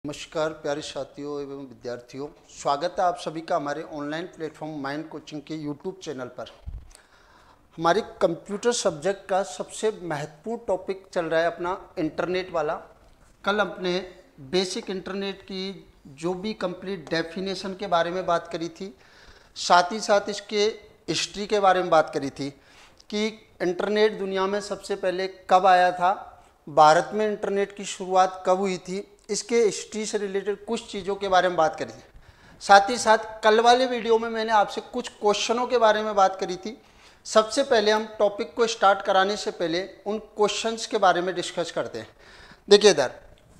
नमस्कार प्यारे साथियों एवं विद्यार्थियों, स्वागत है आप सभी का हमारे ऑनलाइन प्लेटफॉर्म माइंड कोचिंग के यूट्यूब चैनल पर। हमारे कंप्यूटर सब्जेक्ट का सबसे महत्वपूर्ण टॉपिक चल रहा है अपना इंटरनेट वाला। कल अपने बेसिक इंटरनेट की जो भी कंप्लीट डेफिनेशन के बारे में बात करी थी, साथ ही साथ इसके हिस्ट्री के बारे में बात करी थी कि इंटरनेट दुनिया में सबसे पहले कब आया था, भारत में इंटरनेट की शुरुआत कब हुई थी, इसके हिस्ट्री से रिलेटेड कुछ चीज़ों के बारे में बात करी थी। साथ ही साथ कल वाले वीडियो में मैंने आपसे कुछ क्वेश्चनों के बारे में बात करी थी। सबसे पहले हम टॉपिक को स्टार्ट कराने से पहले उन क्वेश्चंस के बारे में डिस्कस करते हैं। देखिए इधर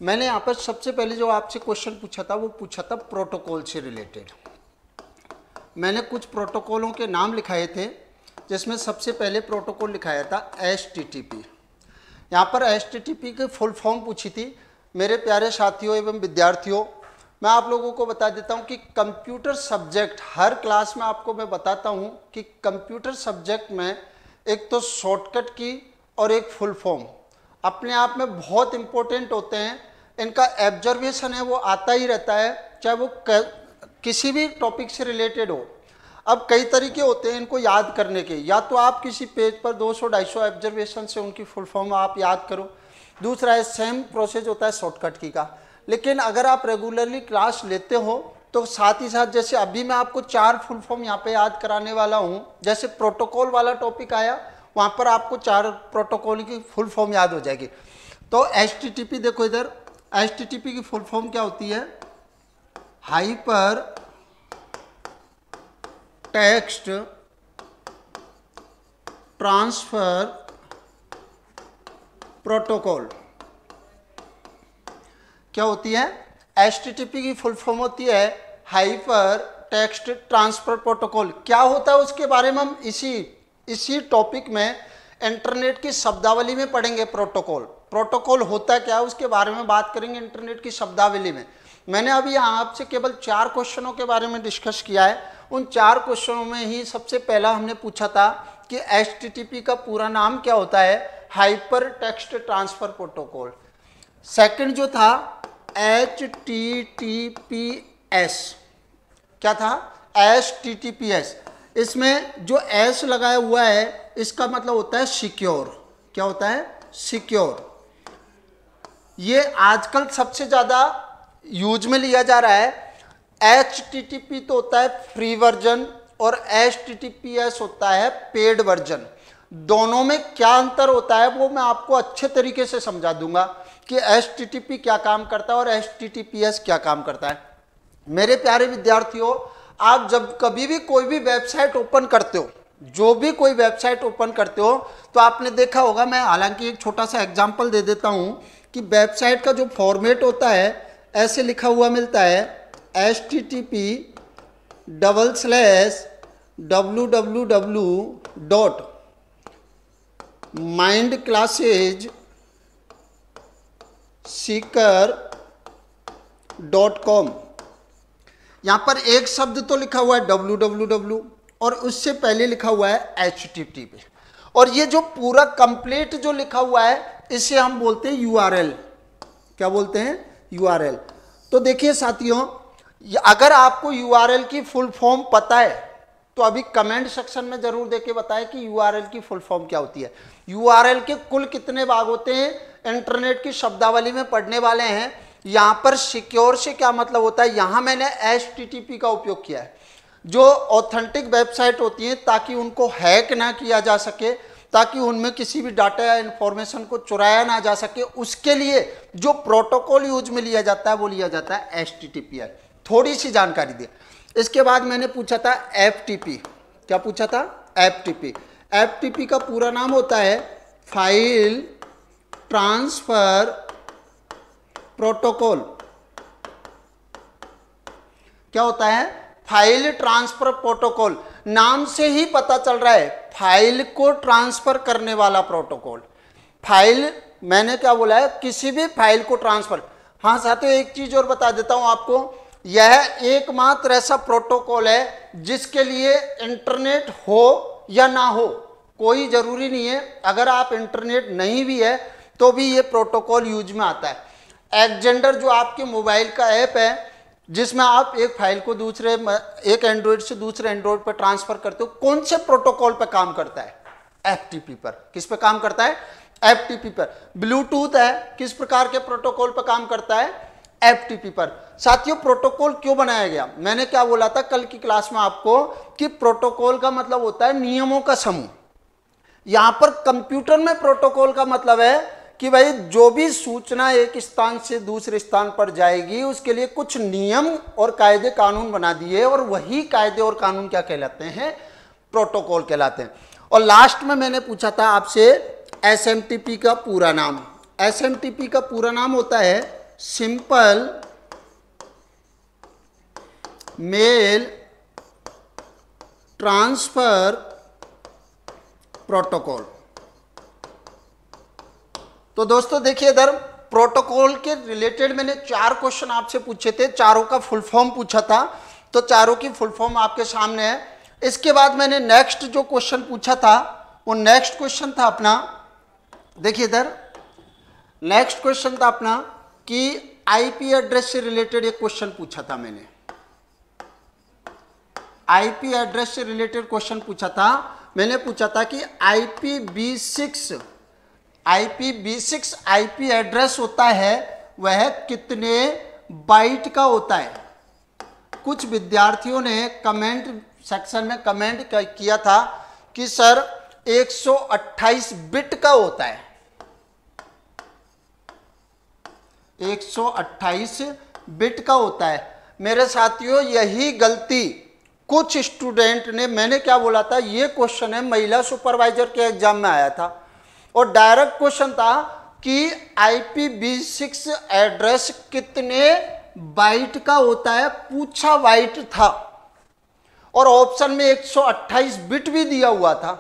मैंने यहाँ पर सबसे पहले जो आपसे क्वेश्चन पूछा था वो पूछा था प्रोटोकॉल से रिलेटेड। मैंने कुछ प्रोटोकॉलों के नाम लिखाए थे, जिसमें सबसे पहले प्रोटोकॉल लिखाया था HTTP। यहाँ पर HTTP की फुल फॉर्म पूछी थी। मेरे प्यारे साथियों एवं विद्यार्थियों, मैं आप लोगों को बता देता हूँ कि कंप्यूटर सब्जेक्ट हर क्लास में आपको मैं बताता हूँ कि कंप्यूटर सब्जेक्ट में एक तो शॉर्टकट की और एक फुल फॉर्म अपने आप में बहुत इंपॉर्टेंट होते हैं। इनका ऑब्जर्वेशन है वो आता ही रहता है, चाहे वो किसी भी टॉपिक से रिलेटेड हो। अब कई तरीके होते हैं इनको याद करने के, या तो आप किसी पेज पर 200-250 ऑब्जर्वेशन से उनकी फुल फॉर्म आप याद करो। दूसरा है सेम प्रोसेस होता है शॉर्टकट की का। लेकिन अगर आप रेगुलरली क्लास लेते हो तो साथ ही साथ, जैसे अभी मैं आपको 4 फुल फॉर्म यहाँ पे याद कराने वाला हूँ। जैसे प्रोटोकॉल वाला टॉपिक आया, वहाँ पर आपको 4 प्रोटोकॉल की फुल फॉर्म याद हो जाएगी। तो HTTP देखो इधर, HTTP की फुल फॉर्म क्या होती है? Hyper text transfer protocol. क्या होती है? HTTP की फुल फॉर्म होती है हाइपर टेक्स्ट ट्रांसफर प्रोटोकॉल। क्या होता है उसके बारे में हम इसी टॉपिक में इंटरनेट की शब्दावली में पढ़ेंगे। प्रोटोकॉल होता क्या है उसके बारे में बात करेंगे इंटरनेट की शब्दावली में। मैंने अभी यहाँ आपसे केवल 4 क्वेश्चनों के बारे में डिस्कस किया है। उन 4 क्वेश्चनों में ही सबसे पहला हमने पूछा था कि HTTP का पूरा नाम क्या होता है? Hyper text transfer protocol. Second जो था HTTPS। क्या था? HTTPS। इसमें जो S लगाया हुआ है इसका मतलब होता है सिक्योर। क्या होता है? सिक्योर। ये आजकल सबसे ज्यादा यूज में लिया जा रहा है। HTTP तो होता है फ्री वर्जन और HTTPS होता है पेड वर्जन। दोनों में क्या अंतर होता है वो मैं आपको अच्छे तरीके से समझा दूंगा कि HTTP क्या काम करता है और HTTPS क्या काम करता है। मेरे प्यारे विद्यार्थियों, आप जब कभी भी कोई भी वेबसाइट ओपन करते हो, जो भी कोई वेबसाइट ओपन करते हो, तो आपने देखा होगा, मैं हालांकि एक छोटा सा एग्जांपल दे देता हूं कि वेबसाइट का जो फॉर्मेट होता है ऐसे लिखा हुआ मिलता है http://www.mindclassesseeker.com। यहां पर एक शब्द तो लिखा हुआ है www और उससे पहले लिखा हुआ है HTTP। और ये जो पूरा कंप्लीट जो लिखा हुआ है इसे हम बोलते हैं URL। क्या बोलते हैं? URL। तो देखिए साथियों, अगर आपको URL की फुल फॉर्म पता है तो अभी कमेंट सेक्शन में जरूर देके बताएं कि URL की फुल फॉर्म क्या होती है। URL के कुल कितने भाग होते हैं इंटरनेट की शब्दावली में पढ़ने वाले हैं। यहां पर सिक्योर से क्या मतलब होता है, यहां मैंने HTTP का उपयोग किया है। जो ऑथेंटिक वेबसाइट होती है ताकि उनको हैक ना किया जा सके, ताकि उनमें किसी भी डाटा या इंफॉर्मेशन को चुराया ना जा सके, उसके लिए जो प्रोटोकॉल यूज में लिया जाता है वो लिया जाता है HTTP। थोड़ी सी जानकारी दी। इसके बाद मैंने पूछा था FTP। क्या पूछा था? FTP। FTP का पूरा नाम होता है फाइल ट्रांसफर प्रोटोकॉल। क्या होता है? File transfer protocol. नाम से ही पता चल रहा है फाइल को ट्रांसफर करने वाला प्रोटोकॉल। फाइल, मैंने क्या बोला है? किसी भी फाइल को ट्रांसफर। हाँ साथियों, एक चीज और बता देता हूं आपको, यह एकमात्र ऐसा प्रोटोकॉल है जिसके लिए इंटरनेट हो या ना हो कोई जरूरी नहीं है। अगर आप इंटरनेट नहीं भी है तो भी ये प्रोटोकॉल यूज में आता है। एक्जेंडर जो आपके मोबाइल का ऐप है जिसमें आप एक फाइल को दूसरे एक एंड्रॉइड से दूसरे एंड्रॉइड पर ट्रांसफर करते हो, कौन से प्रोटोकॉल पर काम करता है? एफटीपी पर। किस पे काम करता है? एफटीपी पर। ब्लूटूथ है, किस प्रकार के प्रोटोकॉल पर काम करता है? एफटीपी पर। साथियों, प्रोटोकॉल क्यों बनाया गया? मैंने क्या बोला था कल की क्लास में आपको कि प्रोटोकॉल का मतलब होता है नियमों का समूह। यहां पर कंप्यूटर में प्रोटोकॉल का मतलब है कि भाई जो भी सूचना एक स्थान से दूसरे स्थान पर जाएगी उसके लिए कुछ नियम और कायदे कानून बना दिए, और वही कायदे और कानून क्या कहलाते हैं? प्रोटोकॉल कहलाते हैं। और लास्ट में मैंने पूछा था आपसे एसएमटीपी का पूरा नाम। एसएमटीपी का पूरा नाम होता है सिंपल मेल ट्रांसफर प्रोटोकॉल। तो दोस्तों देखिए, इधर प्रोटोकॉल के रिलेटेड मैंने 4 क्वेश्चन आपसे पूछे थे, चारों का फुल फॉर्म पूछा था, तो चारों की फुल फॉर्म आपके सामने है। इसके बाद मैंने नेक्स्ट जो क्वेश्चन पूछा था वो नेक्स्ट क्वेश्चन था अपना, देखिए इधर नेक्स्ट क्वेश्चन था अपना कि आईपी एड्रेस से रिलेटेड एक क्वेश्चन पूछा था मैंने। आईपी एड्रेस से रिलेटेड क्वेश्चन पूछा था मैंने, पूछा था कि IPv6 आईपी एड्रेस होता है वह कितने बाइट का होता है? कुछ विद्यार्थियों ने कमेंट सेक्शन में कमेंट किया था कि सर 128 बिट का होता है। 128 बिट का होता है। मेरे साथियों, यही गलती कुछ स्टूडेंट ने, मैंने क्या बोला था, ये क्वेश्चन है महिला सुपरवाइजर के एग्जाम में आया था और डायरेक्ट क्वेश्चन था कि IPv6 एड्रेस कितने बाइट का होता है, पूछा बाइट था और ऑप्शन में 128 बिट भी दिया हुआ था।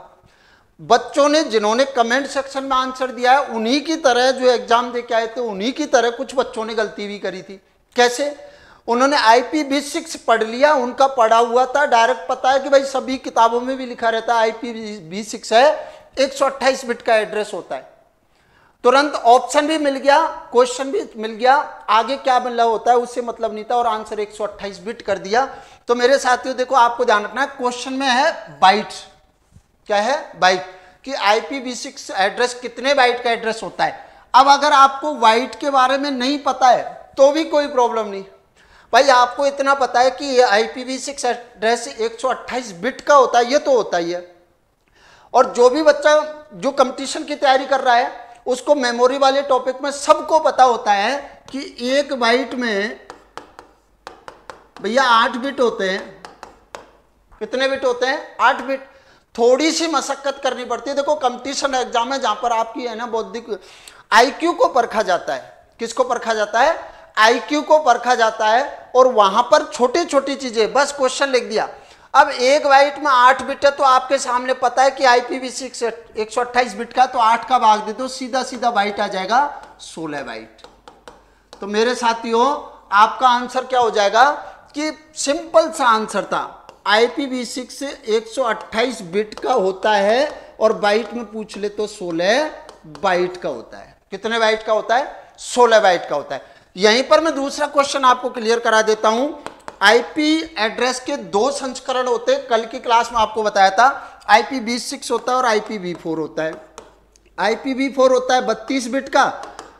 बच्चों ने जिन्होंने कमेंट सेक्शन में आंसर दिया है उन्हीं की तरह, जो एग्जाम दे के आए थे उन्हीं की तरह कुछ बच्चों ने गलती भी करी थी। कैसे? उन्होंने IPv6 पढ़ लिया, उनका पढ़ा हुआ था, डायरेक्ट पता है कि भाई सभी किताबों में भी लिखा रहता है IPv6 है, 128 बिट का एड्रेस होता है। तुरंत ऑप्शन भी मिल गया, क्वेश्चन भी मिल गया, आगे क्या मिला होता है उससे मतलब नहीं था और आंसर 128 बिट कर दिया। तो मेरे साथियों देखो, आपको ध्यान रखना है, क्वेश्चन में है बाइट। क्या है? बाइट। कि IPv6 एड्रेस कितने बाइट का एड्रेस होता है। अब अगर आपको बाइट के बारे में नहीं पता है तो भी कोई प्रॉब्लम नहीं भाई, आपको इतना पता है कि ये IPv6 एड्रेस 128 बिट का होता है, ये तो होता ही है। और जो भी बच्चा जो कंपटीशन की तैयारी कर रहा है उसको मेमोरी वाले टॉपिक में सबको पता होता है कि एक बाइट में भैया 8 बिट होते हैं। कितने बिट होते हैं? 8 बिट। थोड़ी सी मशक्कत करनी पड़ती है। देखो, कंपटीशन एग्जाम है जहां पर आपकी है ना बौद्धिक IQ को परखा जाता है। किसको परखा जाता है? IQ को परखा जाता है। और वहां पर छोटी छोटी चीजें, बस क्वेश्चन लिख दिया। अब एक बाइट में 8 बिट है तो आपके सामने पता है कि IPv6 128 बिट का, तो 8 का भाग दे दो, सीधा सीधा बाइट आ जाएगा 16 बाइट। तो मेरे साथियों, आपका आंसर क्या हो जाएगा कि सिंपल सा आंसर था, IPv6 128 बिट का होता है और बाइट में पूछ ले तो 16 बाइट का होता है। कितने बाइट का होता है? 16 बाइट का होता है। यहीं पर मैं दूसरा क्वेश्चन आपको क्लियर करा देता हूं। आईपी एड्रेस के 2 संस्करण होते हैं, कल की क्लास में आपको बताया था। IPv6 होता है और IPv4 होता है। IPv4 होता है 32 बिट का।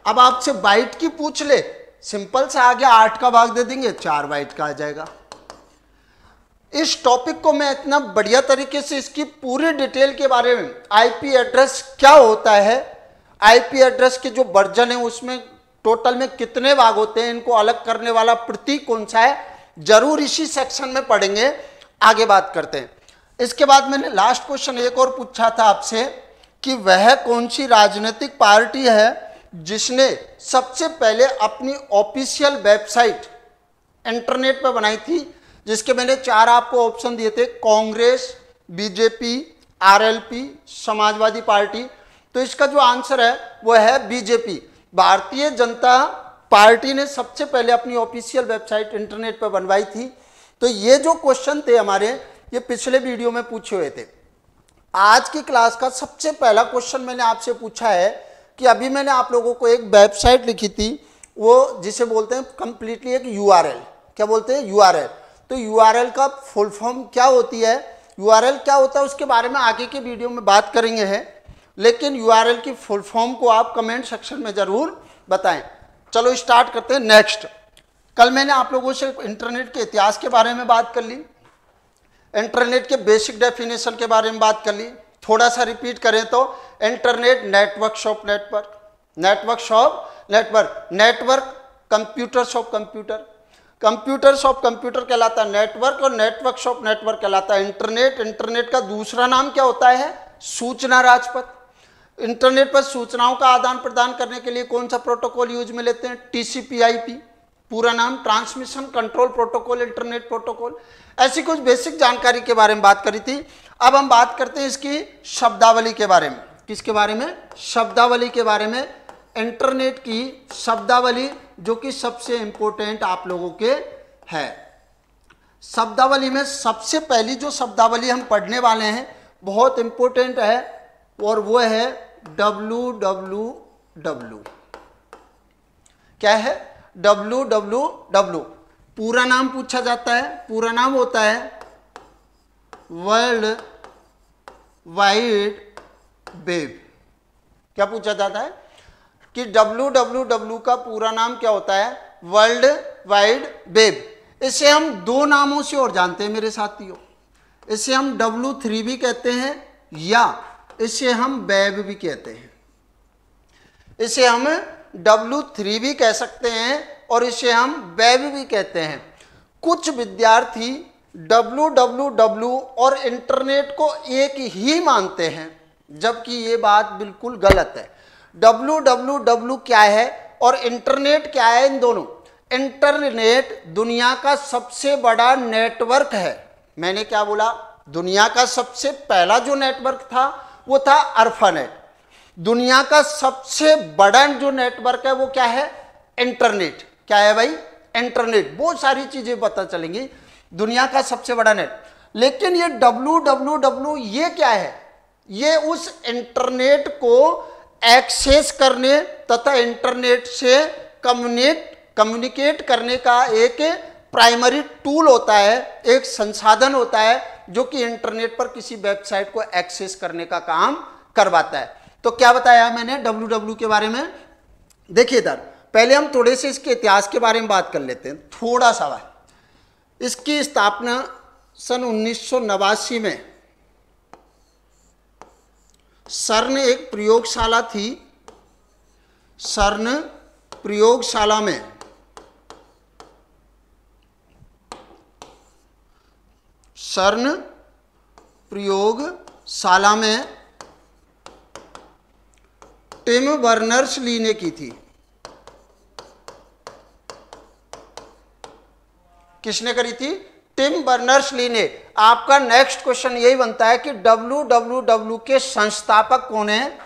अब आपसे बाइट की पूछ ले, सिंपल सा आ गया, 8 का भाग दे देंगे, 4 बाइट का आ जाएगा। इस टॉपिक को मैं इतना बढ़िया तरीके से, इसकी पूरी डिटेल के बारे में, आईपी एड्रेस क्या होता है, आईपी एड्रेस के जो वर्जन है उसमें टोटल में कितने भाग होते हैं, इनको अलग करने वाला प्रतीक कौन सा है, जरूर इसी सेक्शन में पढ़ेंगे। आगे बात करते हैं। इसके बाद मैंने लास्ट क्वेश्चन एक और पूछा था आपसे कि वह कौन सी राजनीतिक पार्टी है जिसने सबसे पहले अपनी ऑफिशियल वेबसाइट इंटरनेट पर बनाई थी, जिसके मैंने 4 आपको ऑप्शन दिए थे, Congress, BJP, RLP, Samajwadi party. तो इसका जो आंसर है वो है बीजेपी। भारतीय जनता पार्टी ने सबसे पहले अपनी ऑफिशियल वेबसाइट इंटरनेट पर बनवाई थी। तो ये जो क्वेश्चन थे हमारे, ये पिछले वीडियो में पूछे हुए थे। आज की क्लास का सबसे पहला क्वेश्चन मैंने आपसे पूछा है कि अभी मैंने आप लोगों को एक वेबसाइट लिखी थी, वो जिसे बोलते हैं कंप्लीटली एक यूआरएल। क्या बोलते हैं? यूआरएल। तो यूआरएल का फुल फॉर्म क्या होती है, यूआरएल क्या होता है उसके बारे में आगे के वीडियो में बात करेंगे है, लेकिन यूआरएल की फुल फॉर्म को आप कमेंट सेक्शन में जरूर बताएं। चलो स्टार्ट करते हैं। नेक्स्ट, कल मैंने आप लोगों से इंटरनेट के इतिहास के बारे में बात कर ली, इंटरनेट के बेसिक डेफिनेशन के बारे में बात कर ली। थोड़ा सा रिपीट करें तो internet networks of network, networks of network, network computers of computer, computers of computer कहलाता है नेटवर्क, और नेटवर्क्स ऑफ नेटवर्क कहलाता है इंटरनेट। इंटरनेट का दूसरा नाम क्या होता है? सूचना राजपथ। इंटरनेट पर सूचनाओं का आदान प्रदान करने के लिए कौन सा प्रोटोकॉल यूज में लेते हैं? TCP/IP, पूरा नाम transmission control protocol, internet protocol. ऐसी कुछ बेसिक जानकारी के बारे में बात करी थी। अब हम बात करते हैं इसकी शब्दावली के बारे में। किसके बारे में? शब्दावली के बारे में। इंटरनेट की शब्दावली जो कि सबसे इंपॉर्टेंट आप लोगों के है। शब्दावली में सबसे पहली जो शब्दावली हम पढ़ने वाले हैं बहुत इंपॉर्टेंट है, और वो है www। क्या है? www। पूरा नाम पूछा जाता है, पूरा नाम होता है वर्ल्ड वाइड वेब। क्या पूछा जाता है कि www का पूरा नाम क्या होता है? World wide web. इसे हम दो नामों से और जानते हैं मेरे साथियों, इसे हम W3 भी कहते हैं या इसे हम वेब भी कहते हैं। इसे हम W3 भी कह सकते हैं और इसे हम वेब भी कहते हैं। कुछ विद्यार्थी www और इंटरनेट को एक ही मानते हैं, जबकि ये बात बिल्कुल गलत है। www क्या है और इंटरनेट क्या है? इन दोनों, इंटरनेट दुनिया का सबसे बड़ा नेटवर्क है। मैंने क्या बोला? दुनिया का सबसे पहला जो नेटवर्क था वो था अर्फानेट। दुनिया का सबसे बड़ा जो नेटवर्क है वो क्या है? इंटरनेट। क्या है भाई? इंटरनेट। बहुत सारी चीजें पता चलेंगी। दुनिया का सबसे बड़ा नेट। लेकिन ये www ये क्या है? ये उस इंटरनेट को एक्सेस करने तथा इंटरनेट से कम्युनिकेट करने का एक प्राइमरी टूल होता है, एक संसाधन होता है जो कि इंटरनेट पर किसी वेबसाइट को एक्सेस करने का काम करवाता है। तो क्या बताया मैंने www के बारे में? देखिए इधर, पहले हम थोड़े से इसके इतिहास के बारे में बात कर लेते हैं, थोड़ा सा। इसकी स्थापना सन 1989 में सर्न एक प्रयोगशाला थी, सर्न प्रयोगशाला में सर्न प्रयोगशाला में टिम बर्नर्स-ली ने की थी। किसने करी थी? टिम बर्नर्स-ली ने। आपका नेक्स्ट क्वेश्चन यही बनता है कि www के संस्थापक कौन है?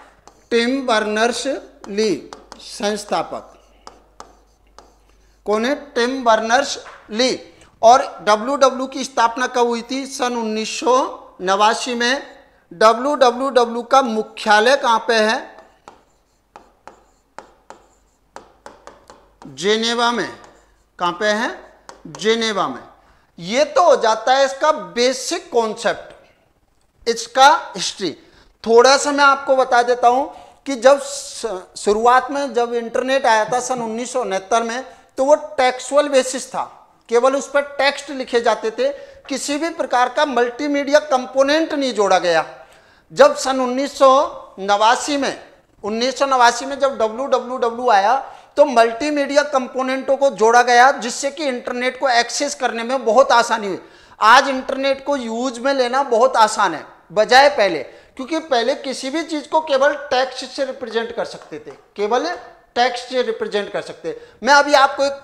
Tim Berners Lee. संस्थापक कौन है? Tim Berners-Lee. और www की स्थापना कब हुई थी? सन 1989 में। www का मुख्यालय कहां पे है? जेनेवा में। कहां पे है? जेनेवा में। ये तो हो जाता है इसका बेसिक कॉन्सेप्ट, इसका हिस्ट्री। थोड़ा सा मैं आपको बता देता हूं कि जब शुरुआत में जब इंटरनेट आया था सन 1969 में, तो वो टेक्सुअल बेसिस था, केवल उस पर टेक्स्ट लिखे जाते थे, किसी भी प्रकार का मल्टीमीडिया कंपोनेंट नहीं जोड़ा गया। जब सन 1989 में जब www आया तो मल्टीमीडिया कंपोनेंटों को जोड़ा गया, जिससे कि इंटरनेट को एक्सेस करने में बहुत आसानी हुई। आज इंटरनेट को यूज में लेना बहुत आसान है बजाय पहले, क्योंकि पहले किसी भी चीज को केवल टेक्स्ट से रिप्रेजेंट कर सकते थे, केवल टेक्स्ट से रिप्रेजेंट कर सकते। मैं अभी आपको एक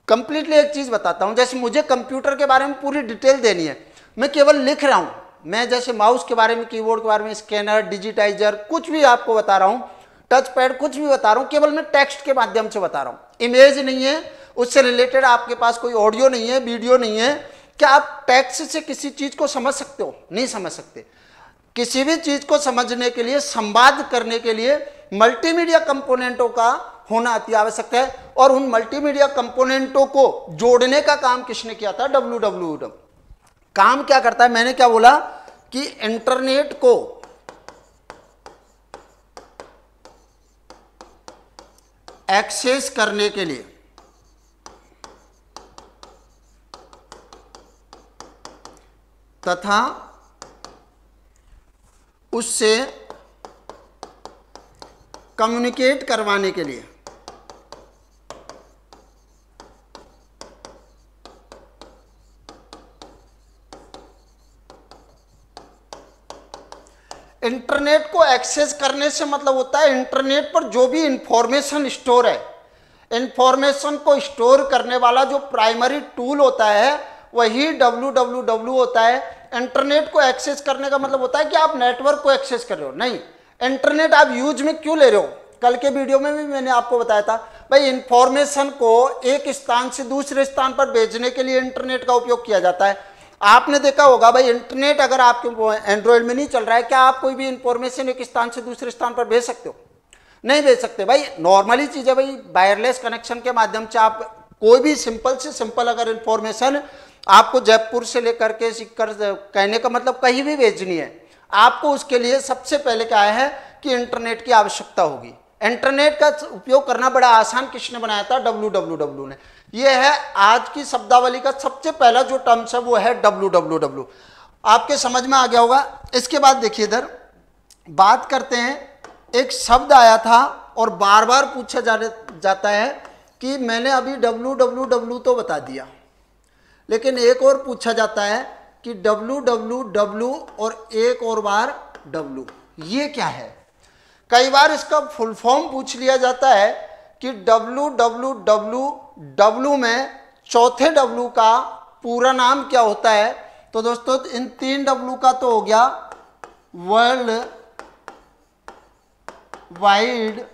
कंप्लीटली एक चीज बताता हूं। जैसे मुझे कंप्यूटर के बारे में पूरी डिटेल देनी है, मैं केवल लिख रहा हूं। मैं जैसे माउस के बारे में, कीबोर्ड के बारे में, स्कैनर, डिजिटाइजर, कुछ भी आपको बता रहा हूं, टच पैड, कुछ भी बता रहा हूं, केवल मैं टेक्स्ट के माध्यम से बता रहा हूं। इमेज नहीं है, उससे रिलेटेड आपके पास कोई ऑडियो नहीं है, वीडियो नहीं है। क्या आप टेक्स्ट से किसी चीज को समझ सकते हो? नहीं समझ सकते। किसी भी चीज को समझने के लिए, संवाद करने के लिए मल्टीमीडिया कंपोनेंटों का होना अति आवश्यक है। और उन मल्टीमीडिया कंपोनेंटों को जोड़ने का काम किसने किया था? WWW। काम क्या करता है? मैंने क्या बोला कि इंटरनेट को एक्सेस करने के लिए तथा उससे कम्युनिकेट करवाने के लिए इंटरनेट को एक्सेस करने से मतलब होता है इंटरनेट पर जो भी इंफॉर्मेशन स्टोर है, इंफॉर्मेशन को स्टोर करने वाला जो प्राइमरी टूल होता है वही WWW होता है। इंटरनेट को एक्सेस करने का मतलब होता है कि आप नेटवर्क को एक्सेस कर रहे हो, नहीं इंटरनेट आप यूज में क्यों ले रहे हो। कल के वीडियो में भी मैंने आपको बताया था भाई इंफॉर्मेशन को एक स्थान से दूसरे स्थान पर भेजने के लिए इंटरनेट का उपयोग किया जाता है। आपने देखा होगा भाई इंटरनेट अगर आपके एंड्रॉयड में नहीं चल रहा है, क्या आप कोई भी इंफॉर्मेशन एक स्थान से दूसरे स्थान पर भेज सकते हो? नहीं भेज सकते भाई। नॉर्मली चीज है भाई, वायरलेस कनेक्शन के माध्यम से आप कोई भी सिंपल से सिंपल अगर इंफॉर्मेशन आपको जयपुर से लेकर के सीकर, कहने का मतलब कहीं भी भेजनी है, आपको उसके लिए सबसे पहले क्या है कि इंटरनेट की आवश्यकता होगी। इंटरनेट का उपयोग करना बड़ा आसान किसने बनाया था? WWW ने। ये है आज की शब्दावली का सबसे पहला जो टर्म्स है वो है WWW। आपके समझ में आ गया होगा। इसके बाद देखिए इधर बात करते हैं, एक शब्द आया था और बार बार पूछा जाता है कि मैंने अभी WWW तो बता दिया, लेकिन एक और पूछा जाता है कि WWW और एक और बार W, ये क्या है? कई बार इसका फुल फॉर्म पूछ लिया जाता है कि WWW में चौथे W का पूरा नाम क्या होता है। तो दोस्तों इन 3 W का तो हो गया वर्ल्ड वाइड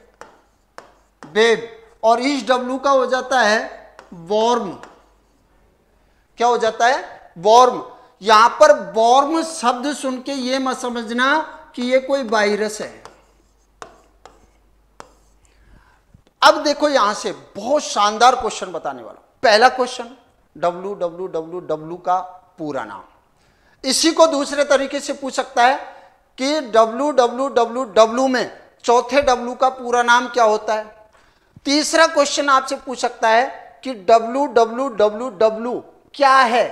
वेब, और इस W का हो जाता है वॉर्म। क्या हो जाता है? वॉर्म। यहां पर वॉर्म शब्द सुन के ये मत समझना कि ये कोई वायरस है। अब देखो यहां से बहुत शानदार क्वेश्चन बताने वाला। पहला क्वेश्चन WWW का पूरा नाम। इसी को दूसरे तरीके से पूछ सकता है कि WWW में चौथे W का पूरा नाम क्या होता है। तीसरा क्वेश्चन आपसे पूछ सकता है कि WWW क्या है,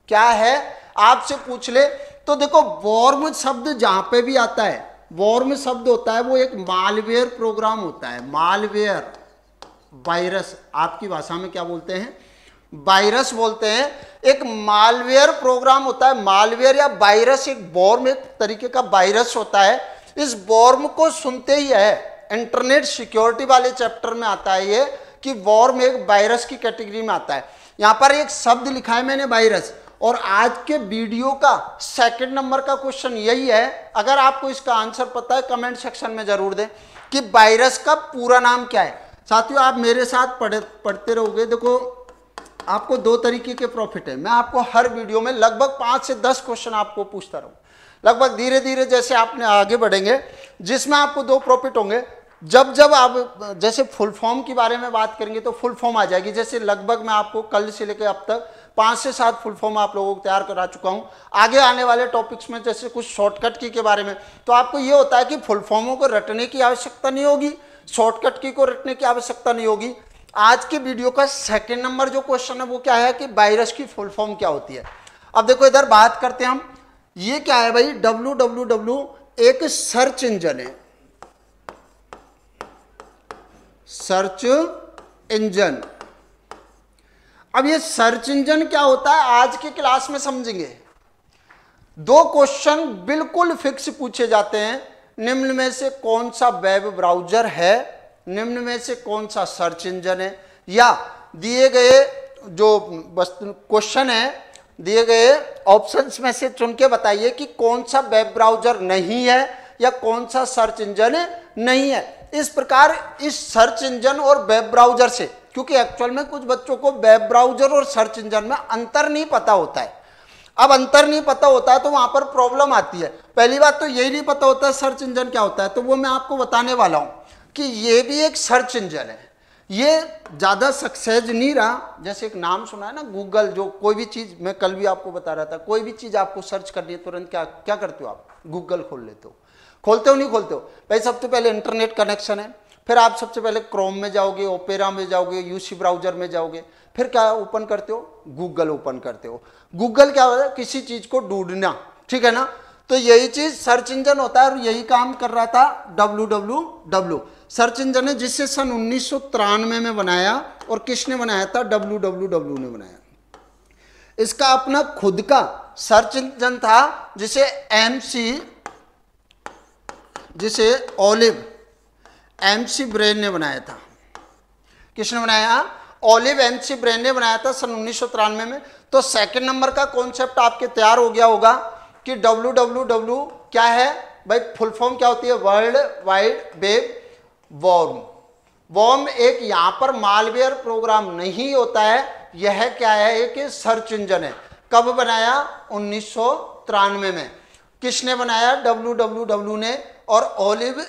क्या है आपसे पूछ ले। तो देखो वॉर्म शब्द जहां पे भी आता है, वॉर्म शब्द होता है वो एक मालवेयर प्रोग्राम होता है। मालवेयर, वायरस आपकी भाषा में क्या बोलते हैं? वायरस बोलते हैं। एक मालवेयर प्रोग्राम होता है। मालवेयर या वायरस एक वॉर्म, एक तरीके का वायरस होता है। इस वॉर्म को सुनते ही है इंटरनेट सिक्योरिटी वाले चैप्टर में आता है ये कि वॉर्म एक वायरस की कैटेगरी में आता है। यहां पर एक शब्द लिखा है मैंने वायरस, और आज के वीडियो का 2nd नंबर का क्वेश्चन यही है। अगर आपको इसका आंसर पता है कमेंट सेक्शन में जरूर दें कि वायरस का पूरा नाम क्या है। साथियों आप मेरे साथ पढ़ते रहोगे। देखो आपको 2 तरीके के प्रॉफिट है। मैं आपको हर वीडियो में लगभग 5 से 10 क्वेश्चन आपको पूछता रहूँ। लगभग धीरे धीरे जैसे आपने आगे बढ़ेंगे, जिसमें आपको 2 प्रॉफिट होंगे। जब जब आप जैसे फुल फॉर्म के बारे में बात करेंगे तो फुल फॉर्म आ जाएगी। जैसे लगभग मैं आपको कल से लेकर अब तक 5 से 7 फुल फॉर्म आप लोगों को तैयार करा चुका हूं। आगे आने वाले टॉपिक्स में जैसे कुछ शॉर्टकट की के बारे में, तो आपको ये होता है कि फुल फॉर्मों को रटने की आवश्यकता नहीं होगी, शॉर्टकट की को रटने की आवश्यकता नहीं होगी। आज के वीडियो का 2nd नंबर जो क्वेश्चन है वो क्या है कि वायरस की फुल फॉर्म क्या होती है। अब देखो इधर बात करते हैं हम, ये क्या है भाई? WWW एक सर्च इंजन है। Search engine. अब ये सर्च इंजन क्या होता है आज की क्लास में समझेंगे। 2 क्वेश्चन बिल्कुल फिक्स पूछे जाते हैं। निम्न में से कौन सा वेब ब्राउजर है, निम्न में से कौन सा सर्च इंजन है, या दिए गए जो क्वेश्चन है, दिए गए ऑप्शंस में से चुन के बताइए कि कौन सा वेब ब्राउजर नहीं है या कौन सा सर्च इंजन नहीं है। इस प्रकार इस सर्च इंजन और वेब ब्राउजर से, क्योंकि एक्चुअल में कुछ बच्चों को वेब ब्राउजर और सर्च इंजन में अंतर नहीं पता होता है। अब अंतर नहीं पता होता है तो वहां पर प्रॉब्लम आती है। पहली बात तो यही नहीं पता होता है सर्च इंजन क्या होता है, तो वो मैं आपको बताने वाला हूं। कि ये भी एक सर्च इंजन है। ये ज़्यादा सक्सेस नहीं रहा। जैसे एक नाम सुना है ना गूगल, जो कोई भी चीज़, मैं कल भी आपको बता रहा था, कोई भी चीज़ आपको सर्च करनी है तुरंत क्या क्या करते हो आप? गूगल खोल लेते हो। खोलते हो नहीं खोलते हो? भाई सबसे पहले इंटरनेट कनेक्शन है, फिर आप सबसे पहले क्रोम में जाओगे, ओपेरा में जाओगे, यूसी ब्राउजर में जाओगे, फिर क्या ओपन करते हो? गूगल ओपन करते हो। गूगल क्या होता है? किसी चीज़ को ढूंढना, ठीक है ना? तो यही चीज़ सर्च इंजन होता है और यही काम कर रहा था www। सर्च इंजन है जिसे सन 1993 में बनाया, और किसने बनाया था? www ने बनाया। इसका अपना खुद का सर्च इंजन था जिसे ओलिव एमसी ब्रेन ने बनाया था। किसने बनाया? ओलिव एमसी ब्रेन ने बनाया था सन 1993 में। तो सेकंड नंबर का कॉन्सेप्ट आपके तैयार हो गया होगा कि www क्या है भाई? फुल फॉर्म क्या होती है? वर्ल्ड वाइड वेब वॉर्म। वॉर्म एक यहाँ पर मालवेयर प्रोग्राम नहीं होता है, यह क्या है? एक सर्च इंजन है। कब बनाया? 1993 में। किसने बनाया? www ने और ओलिव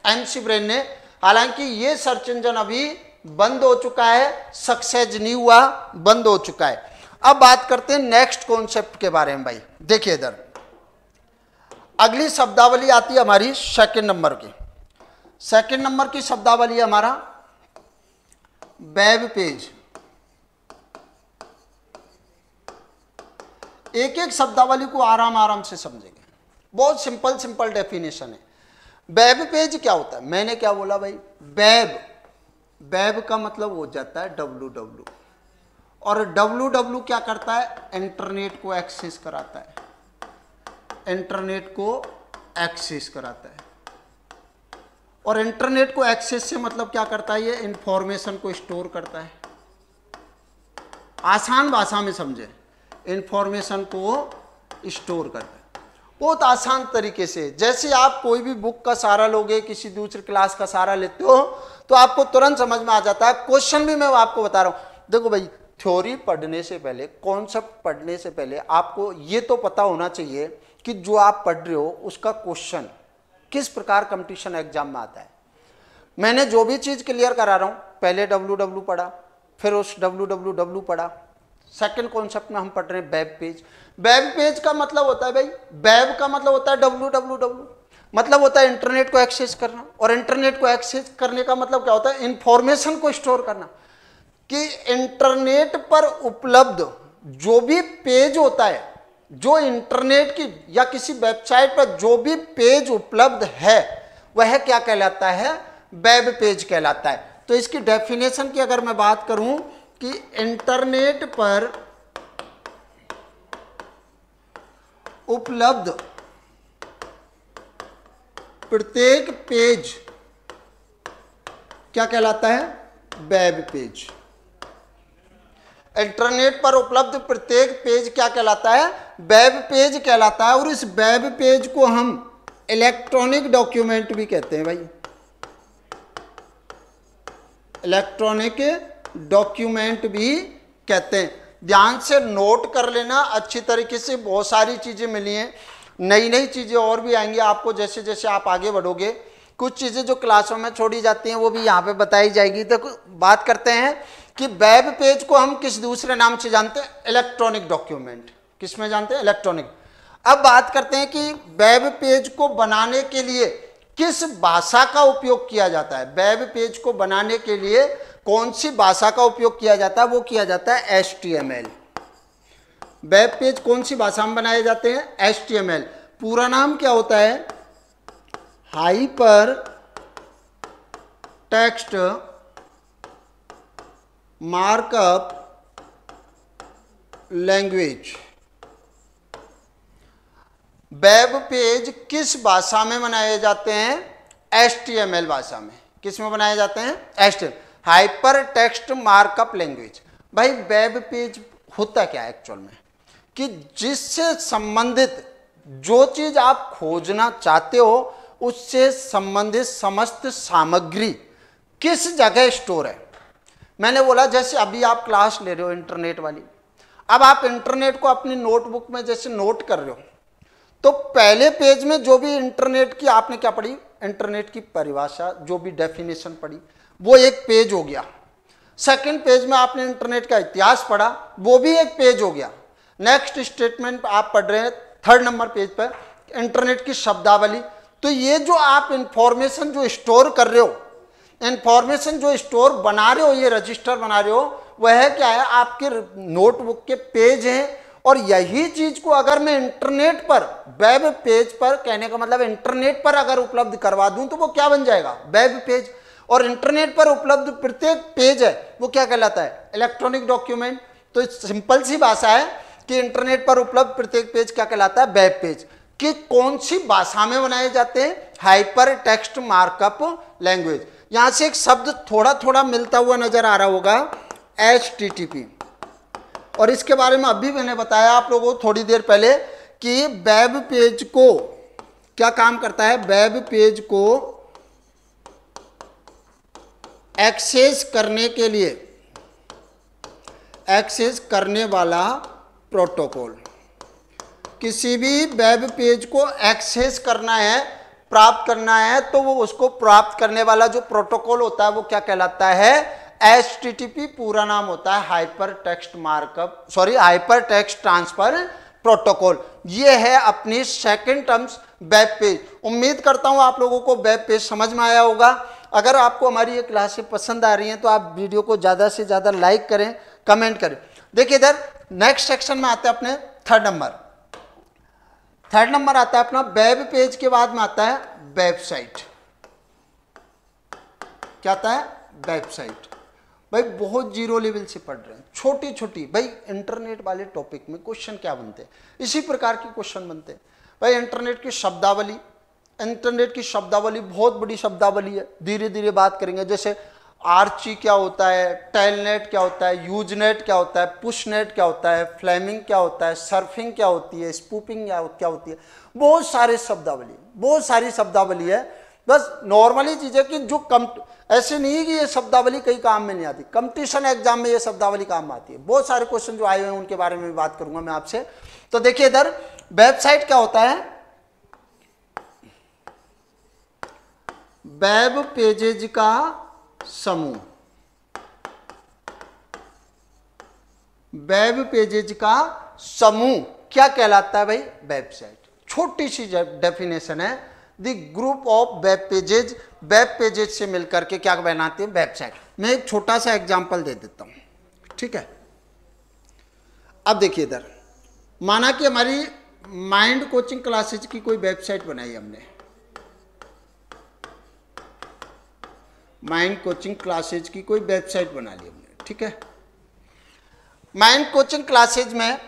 एमसी ब्रेन ने। हालांकि ये सर्च इंजन अभी बंद हो चुका है, सक्सेस नहीं हुआ, बंद हो चुका है। अब बात करते हैं नेक्स्ट कॉन्सेप्ट के बारे में। भाई देखिए इधर अगली शब्दावली आती है हमारी सेकंड नंबर की। सेकंड नंबर की शब्दावली है हमारा वेब पेज। एक एक शब्दावली को आराम आराम से समझेंगे, बहुत सिंपल सिंपल डेफिनेशन है। वेब पेज क्या होता है? मैंने क्या बोला भाई? वेब का मतलब हो जाता है www, और www क्या करता है? इंटरनेट को एक्सेस कराता है। इंटरनेट को एक्सेस कराता है, और इंटरनेट को एक्सेस से मतलब क्या करता है? ये इंफॉर्मेशन को स्टोर करता है। आसान भाषा में समझे, इंफॉर्मेशन को स्टोर करता है बहुत आसान तरीके से। जैसे आप कोई भी बुक का सहारा लोगे, किसी दूसरी क्लास का सहारा लेते हो, तो आपको तुरंत समझ में आ जाता है। क्वेश्चन भी मैं आपको बता रहा हूं। देखो भाई, थ्योरी पढ़ने से पहले, कॉन्सेप्ट पढ़ने से पहले आपको ये तो पता होना चाहिए कि जो आप पढ़ रहे हो उसका क्वेश्चन किस प्रकार कंपटीशन एग्जाम में आता है। मैंने जो भी चीज़ क्लियर करा रहा हूँ, पहले www पढ़ा, फिर उस www पढ़ा। सेकंड कॉन्सेप्ट में हम पढ़ रहे हैं वेब पेज। वेब पेज का मतलब होता है भाई, वेब का मतलब होता है www, मतलब होता है इंटरनेट को एक्सेस करना, और इंटरनेट को एक्सेस करने का मतलब क्या होता है? इंफॉर्मेशन को स्टोर करना। कि इंटरनेट पर उपलब्ध जो भी पेज होता है, जो इंटरनेट की या किसी वेबसाइट पर जो भी पेज उपलब्ध है, वह क्या कहलाता है? वेब पेज कहलाता है। तो इसकी डेफिनेशन की अगर मैं बात करूं कि इंटरनेट पर उपलब्ध प्रत्येक पेज क्या कहलाता है? Web page. इंटरनेट पर उपलब्ध प्रत्येक पेज क्या कहलाता है? वेब पेज कहलाता है। और इस वेब पेज को हम इलेक्ट्रॉनिक डॉक्यूमेंट भी कहते हैं भाई। इलेक्ट्रॉनिक डॉक्यूमेंट भी कहते हैं। ध्यान से नोट कर लेना अच्छी तरीके से, बहुत सारी चीजें मिली हैं, नई नई चीजें और भी आएंगी आपको जैसे जैसे आप आगे बढ़ोगे। कुछ चीजें जो क्लासों में छोड़ी जाती हैं वो भी यहाँ पे बताई जाएगी। तो बात करते हैं कि वेब पेज को हम किस दूसरे नाम से जानते हैं? Electronic document. किस में जानते हैं? इलेक्ट्रॉनिक। अब बात करते हैं कि वेब पेज को बनाने के लिए किस भाषा का उपयोग किया जाता है। वेब पेज को बनाने के लिए कौन सी भाषा का उपयोग किया जाता है? वो किया जाता है HTML। वेब पेज कौन सी भाषा में बनाए जाते हैं? HTML। पूरा नाम क्या होता है? Hyper text markup language. Web page किस भाषा में बनाए जाते हैं? HTML भाषा में। किस में बनाए जाते हैं? HTML, hyper text markup language. भाई वेब पेज होता क्या है एक्चुअल में? कि जिससे संबंधित जो चीज आप खोजना चाहते हो उससे संबंधित समस्त सामग्री किस जगह स्टोर है। मैंने बोला जैसे अभी आप क्लास ले रहे हो इंटरनेट वाली, अब आप इंटरनेट को अपनी नोटबुक में जैसे नोट कर रहे हो, तो पहले पेज में जो भी इंटरनेट की आपने क्या पढ़ी? इंटरनेट की परिभाषा जो भी डेफिनेशन पढ़ी वो एक पेज हो गया। सेकंड पेज में आपने इंटरनेट का इतिहास पढ़ा, वो भी एक पेज हो गया। नेक्स्ट स्टेटमेंट आप पढ़ रहे हैं थर्ड नंबर पेज पर इंटरनेट की शब्दावली। तो ये जो आप इंफॉर्मेशन जो स्टोर कर रहे हो, इंफॉर्मेशन जो स्टोर बना रहे हो, ये रजिस्टर बना रहे हो, वह क्या है आपके नोटबुक के पेज हैं। और यही चीज को अगर मैं इंटरनेट पर, वेब पेज पर, कहने का मतलब इंटरनेट पर अगर उपलब्ध करवा दूं तो वो क्या बन जाएगा, वेब पेज। और इंटरनेट पर उपलब्ध प्रत्येक पेज है वो क्या कहलाता है, इलेक्ट्रॉनिक डॉक्यूमेंट। तो सिंपल सी भाषा है कि इंटरनेट पर उपलब्ध प्रत्येक पेज क्या कहलाता है, वेब पेज। कि कौन सी भाषा में बनाए जाते हैं, हाइपर टेक्स्ट मार्कअप लैंग्वेज। यहां से एक शब्द थोड़ा थोड़ा मिलता हुआ नजर आ रहा होगा, HTTP। और इसके बारे में अभी मैंने बताया आप लोगों को थोड़ी देर पहले कि वेब पेज को क्या काम करता है, वेब पेज को एक्सेस करने के लिए, एक्सेस करने वाला प्रोटोकॉल। किसी भी वेब पेज को एक्सेस करना है, प्राप्त करना है, तो वो उसको प्राप्त करने वाला जो प्रोटोकॉल होता है वो क्या कहलाता है, HTTP। पूरा नाम होता है हाइपर टेक्स्ट ट्रांसफर प्रोटोकॉल। ये है अपनी सेकंड टर्म्स वेब पेज। उम्मीद करता हूं आप लोगों को वेब पेज समझ में आया होगा। अगर आपको हमारी ये क्लासें पसंद आ रही हैं तो आप वीडियो को ज़्यादा से ज़्यादा लाइक करें, कमेंट करें। देखिए इधर नेक्स्ट सेक्शन में आते हैं अपने थर्ड नंबर आता है अपना वेब पेज के बाद में आता है वेबसाइट। क्या आता है, वेबसाइट। भाई बहुत जीरो लेवल से पढ़ रहे हैं, छोटी छोटी। भाई इंटरनेट वाले टॉपिक में क्वेश्चन क्या बनते हैं, इसी प्रकार के क्वेश्चन बनते हैं। भाई इंटरनेट की शब्दावली, इंटरनेट की शब्दावली बहुत बड़ी शब्दावली है, धीरे धीरे बात करेंगे। जैसे आर्ची क्या होता है, टेलनेट क्या होता है, यूजनेट क्या होता है, पुशनेट क्या होता है, फ्लेमिंग क्या होता है, सर्फिंग क्या होती है, स्पूपिंग क्या होती है। बहुत सारी शब्दावली है। बस नॉर्मली चीज़ है कि जो ऐसे नहीं है कि ये शब्दावली कई काम में नहीं आती, कंपटीशन एग्जाम में ये शब्दावली काम आती है। बहुत सारे क्वेश्चन जो आए हुए हैं उनके बारे में भी बात करूंगा मैं आपसे। तो देखिए इधर वेबसाइट क्या होता है, वेब पेजेज का समूह। वेब पेजेज का समूह क्या कहलाता है भाई, वेबसाइट। छोटी सी डेफिनेशन है, the group of web pages. Web pages से मिलकर के क्या बनाते हैं, वेबसाइट। मैं एक छोटा सा एग्जांपल दे देता हूं, ठीक है। अब देखिए इधर, माना कि हमारी माइंड कोचिंग क्लासेज की कोई वेबसाइट बनाई हमने, माइंड कोचिंग क्लासेज की कोई वेबसाइट बना ली हमने, ठीक है। माइंड कोचिंग क्लासेज में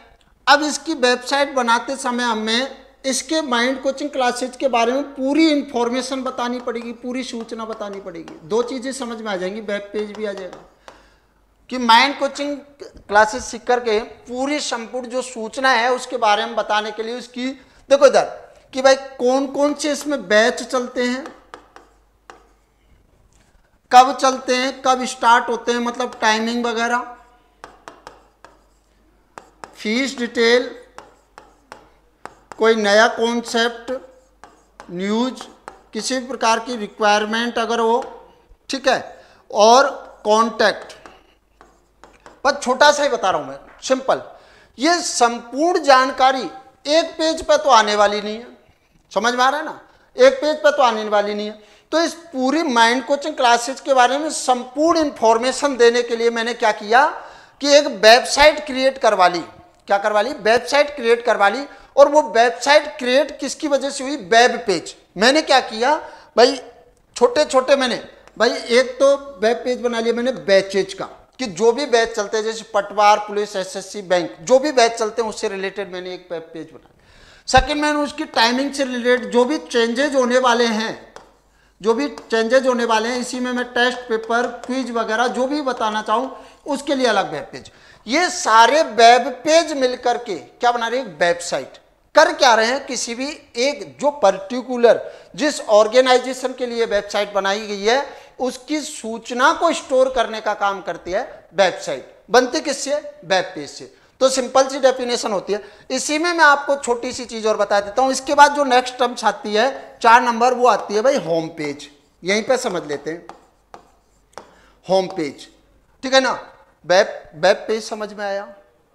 अब इसकी वेबसाइट बनाते समय हमें इसके माइंड कोचिंग क्लासेज के बारे में पूरी इंफॉर्मेशन बतानी पड़ेगी, पूरी सूचना बतानी पड़ेगी। दो चीज़ें समझ में आ जाएंगी, वेब पेज भी आ जाएगा कि माइंड कोचिंग क्लासेज सीख करके पूरी संपूर्ण जो सूचना है उसके बारे में बताने के लिए उसकी, देखो इधर कि भाई कौन कौन से इसमें बैच चलते हैं, कब चलते हैं, कब स्टार्ट होते हैं, मतलब टाइमिंग वगैरह, फीस डिटेल, कोई नया कॉन्सेप्ट, न्यूज, किसी भी प्रकार की रिक्वायरमेंट अगर हो, ठीक है, और कॉन्टैक्ट। पर छोटा सा ही बता रहा हूं मैं, सिंपल। ये संपूर्ण जानकारी एक पेज पर तो आने वाली नहीं है, समझ में आ रहा है ना, एक पेज पर तो आने वाली नहीं है। तो इस पूरी माइंड कोचिंग क्लासेज के बारे में संपूर्ण इंफॉर्मेशन देने के लिए मैंने क्या किया कि एक वेबसाइट क्रिएट करवा ली। क्या करवा ली, वेबसाइट क्रिएट करवा ली। और वो वेबसाइट क्रिएट किसकी वजह से हुई, वेब पेज। मैंने क्या किया भाई, छोटे छोटे मैंने भाई एक तो वेब पेज बना लिया मैंने बैचेज का, कि जो भी बैच चलते हैं जैसे पटवार, पुलिस, SSC, बैंक, जो भी बैच चलते हैं उससे रिलेटेड मैंने एक वेब पेज बनाया। सेकंड मैंने उसकी टाइमिंग से रिलेटेड जो भी चेंजेज होने वाले हैं, इसी में मैं टेस्ट पेपर, क्विज वगैरह जो भी बताना चाहूँ उसके लिए अलग वेब पेज। ये सारे वेब पेज मिलकर के क्या बना रहे हैं, वेबसाइट। कर क्या रहे हैं, किसी भी एक जो पर्टिकुलर जिस ऑर्गेनाइजेशन के लिए वेबसाइट बनाई गई है उसकी सूचना को स्टोर करने का काम करती है वेबसाइट। बनती किससे, वेब पेज से। तो सिंपल सी डेफिनेशन होती है। इसी में मैं आपको छोटी सी चीज और बता देता हूं। इसके बाद जो नेक्स्ट टर्म आती है 4 नंबर, वो आती है भाई होम पेज। यहीं पे समझ लेते हैं होम पेज, ठीक है ना। वेब पेज समझ में आया,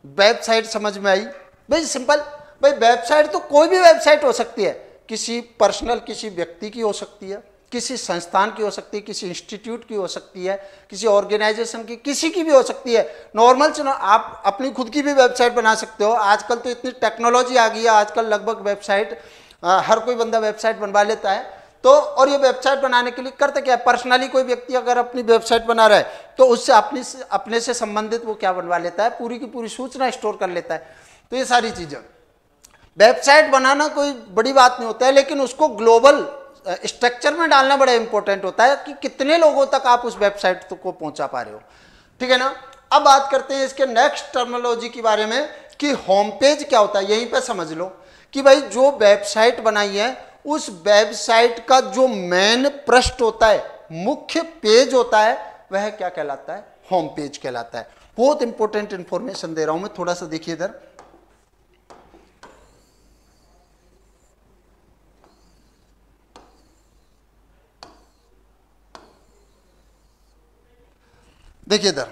वेबसाइट समझ में आई भाई, सिंपल। भाई वेबसाइट तो कोई भी वेबसाइट हो सकती है, किसी पर्सनल किसी व्यक्ति की हो सकती है, किसी संस्थान की हो सकती है, किसी इंस्टीट्यूट की हो सकती है, किसी ऑर्गेनाइजेशन की, किसी की भी हो सकती है। नॉर्मल चलो आप अपनी खुद की भी वेबसाइट बना सकते हो। आजकल तो इतनी टेक्नोलॉजी आ गई है, आजकल लगभग वेबसाइट हर कोई बंदा वेबसाइट बनवा लेता है। तो और ये वेबसाइट बनाने के लिए करते क्या है, पर्सनली कोई व्यक्ति अगर अपनी वेबसाइट बना रहा है तो उससे अपने से संबंधित वो क्या बनवा लेता है, पूरी की पूरी सूचना स्टोर कर लेता है। तो ये सारी चीजें, वेबसाइट बनाना कोई बड़ी बात नहीं होता है, लेकिन उसको ग्लोबल स्ट्रक्चर में डालना बड़ा इंपॉर्टेंट होता है कि कितने लोगों तक आप उस वेबसाइट को पहुंचा पा रहे हो, ठीक है ना। अब बात करते हैं इसके नेक्स्ट टर्मिनोलॉजी के बारे में कि होम पेज क्या होता है। यहीं पे समझ लो कि भाई जो वेबसाइट बनाई है उस वेबसाइट का जो मेन पृष्ठ होता है, मुख्य पेज होता है, वह क्या कहलाता है, होम पेज कहलाता है। बहुत इंपॉर्टेंट इंफॉर्मेशन दे रहा हूं मैं, थोड़ा सा देखिए इधर। देखिए इधर,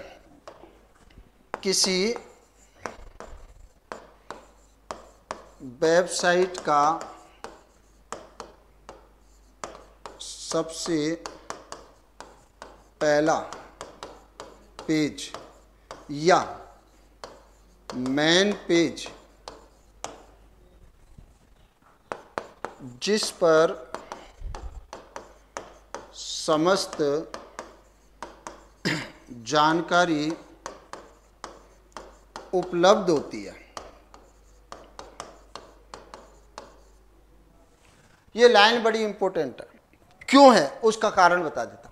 किसी वेबसाइट का सबसे पहला पेज या मेन पेज जिस पर समस्त जानकारी उपलब्ध होती है। ये लाइन बड़ी इंपॉर्टेंट है, क्यों है उसका कारण बता देता हूं।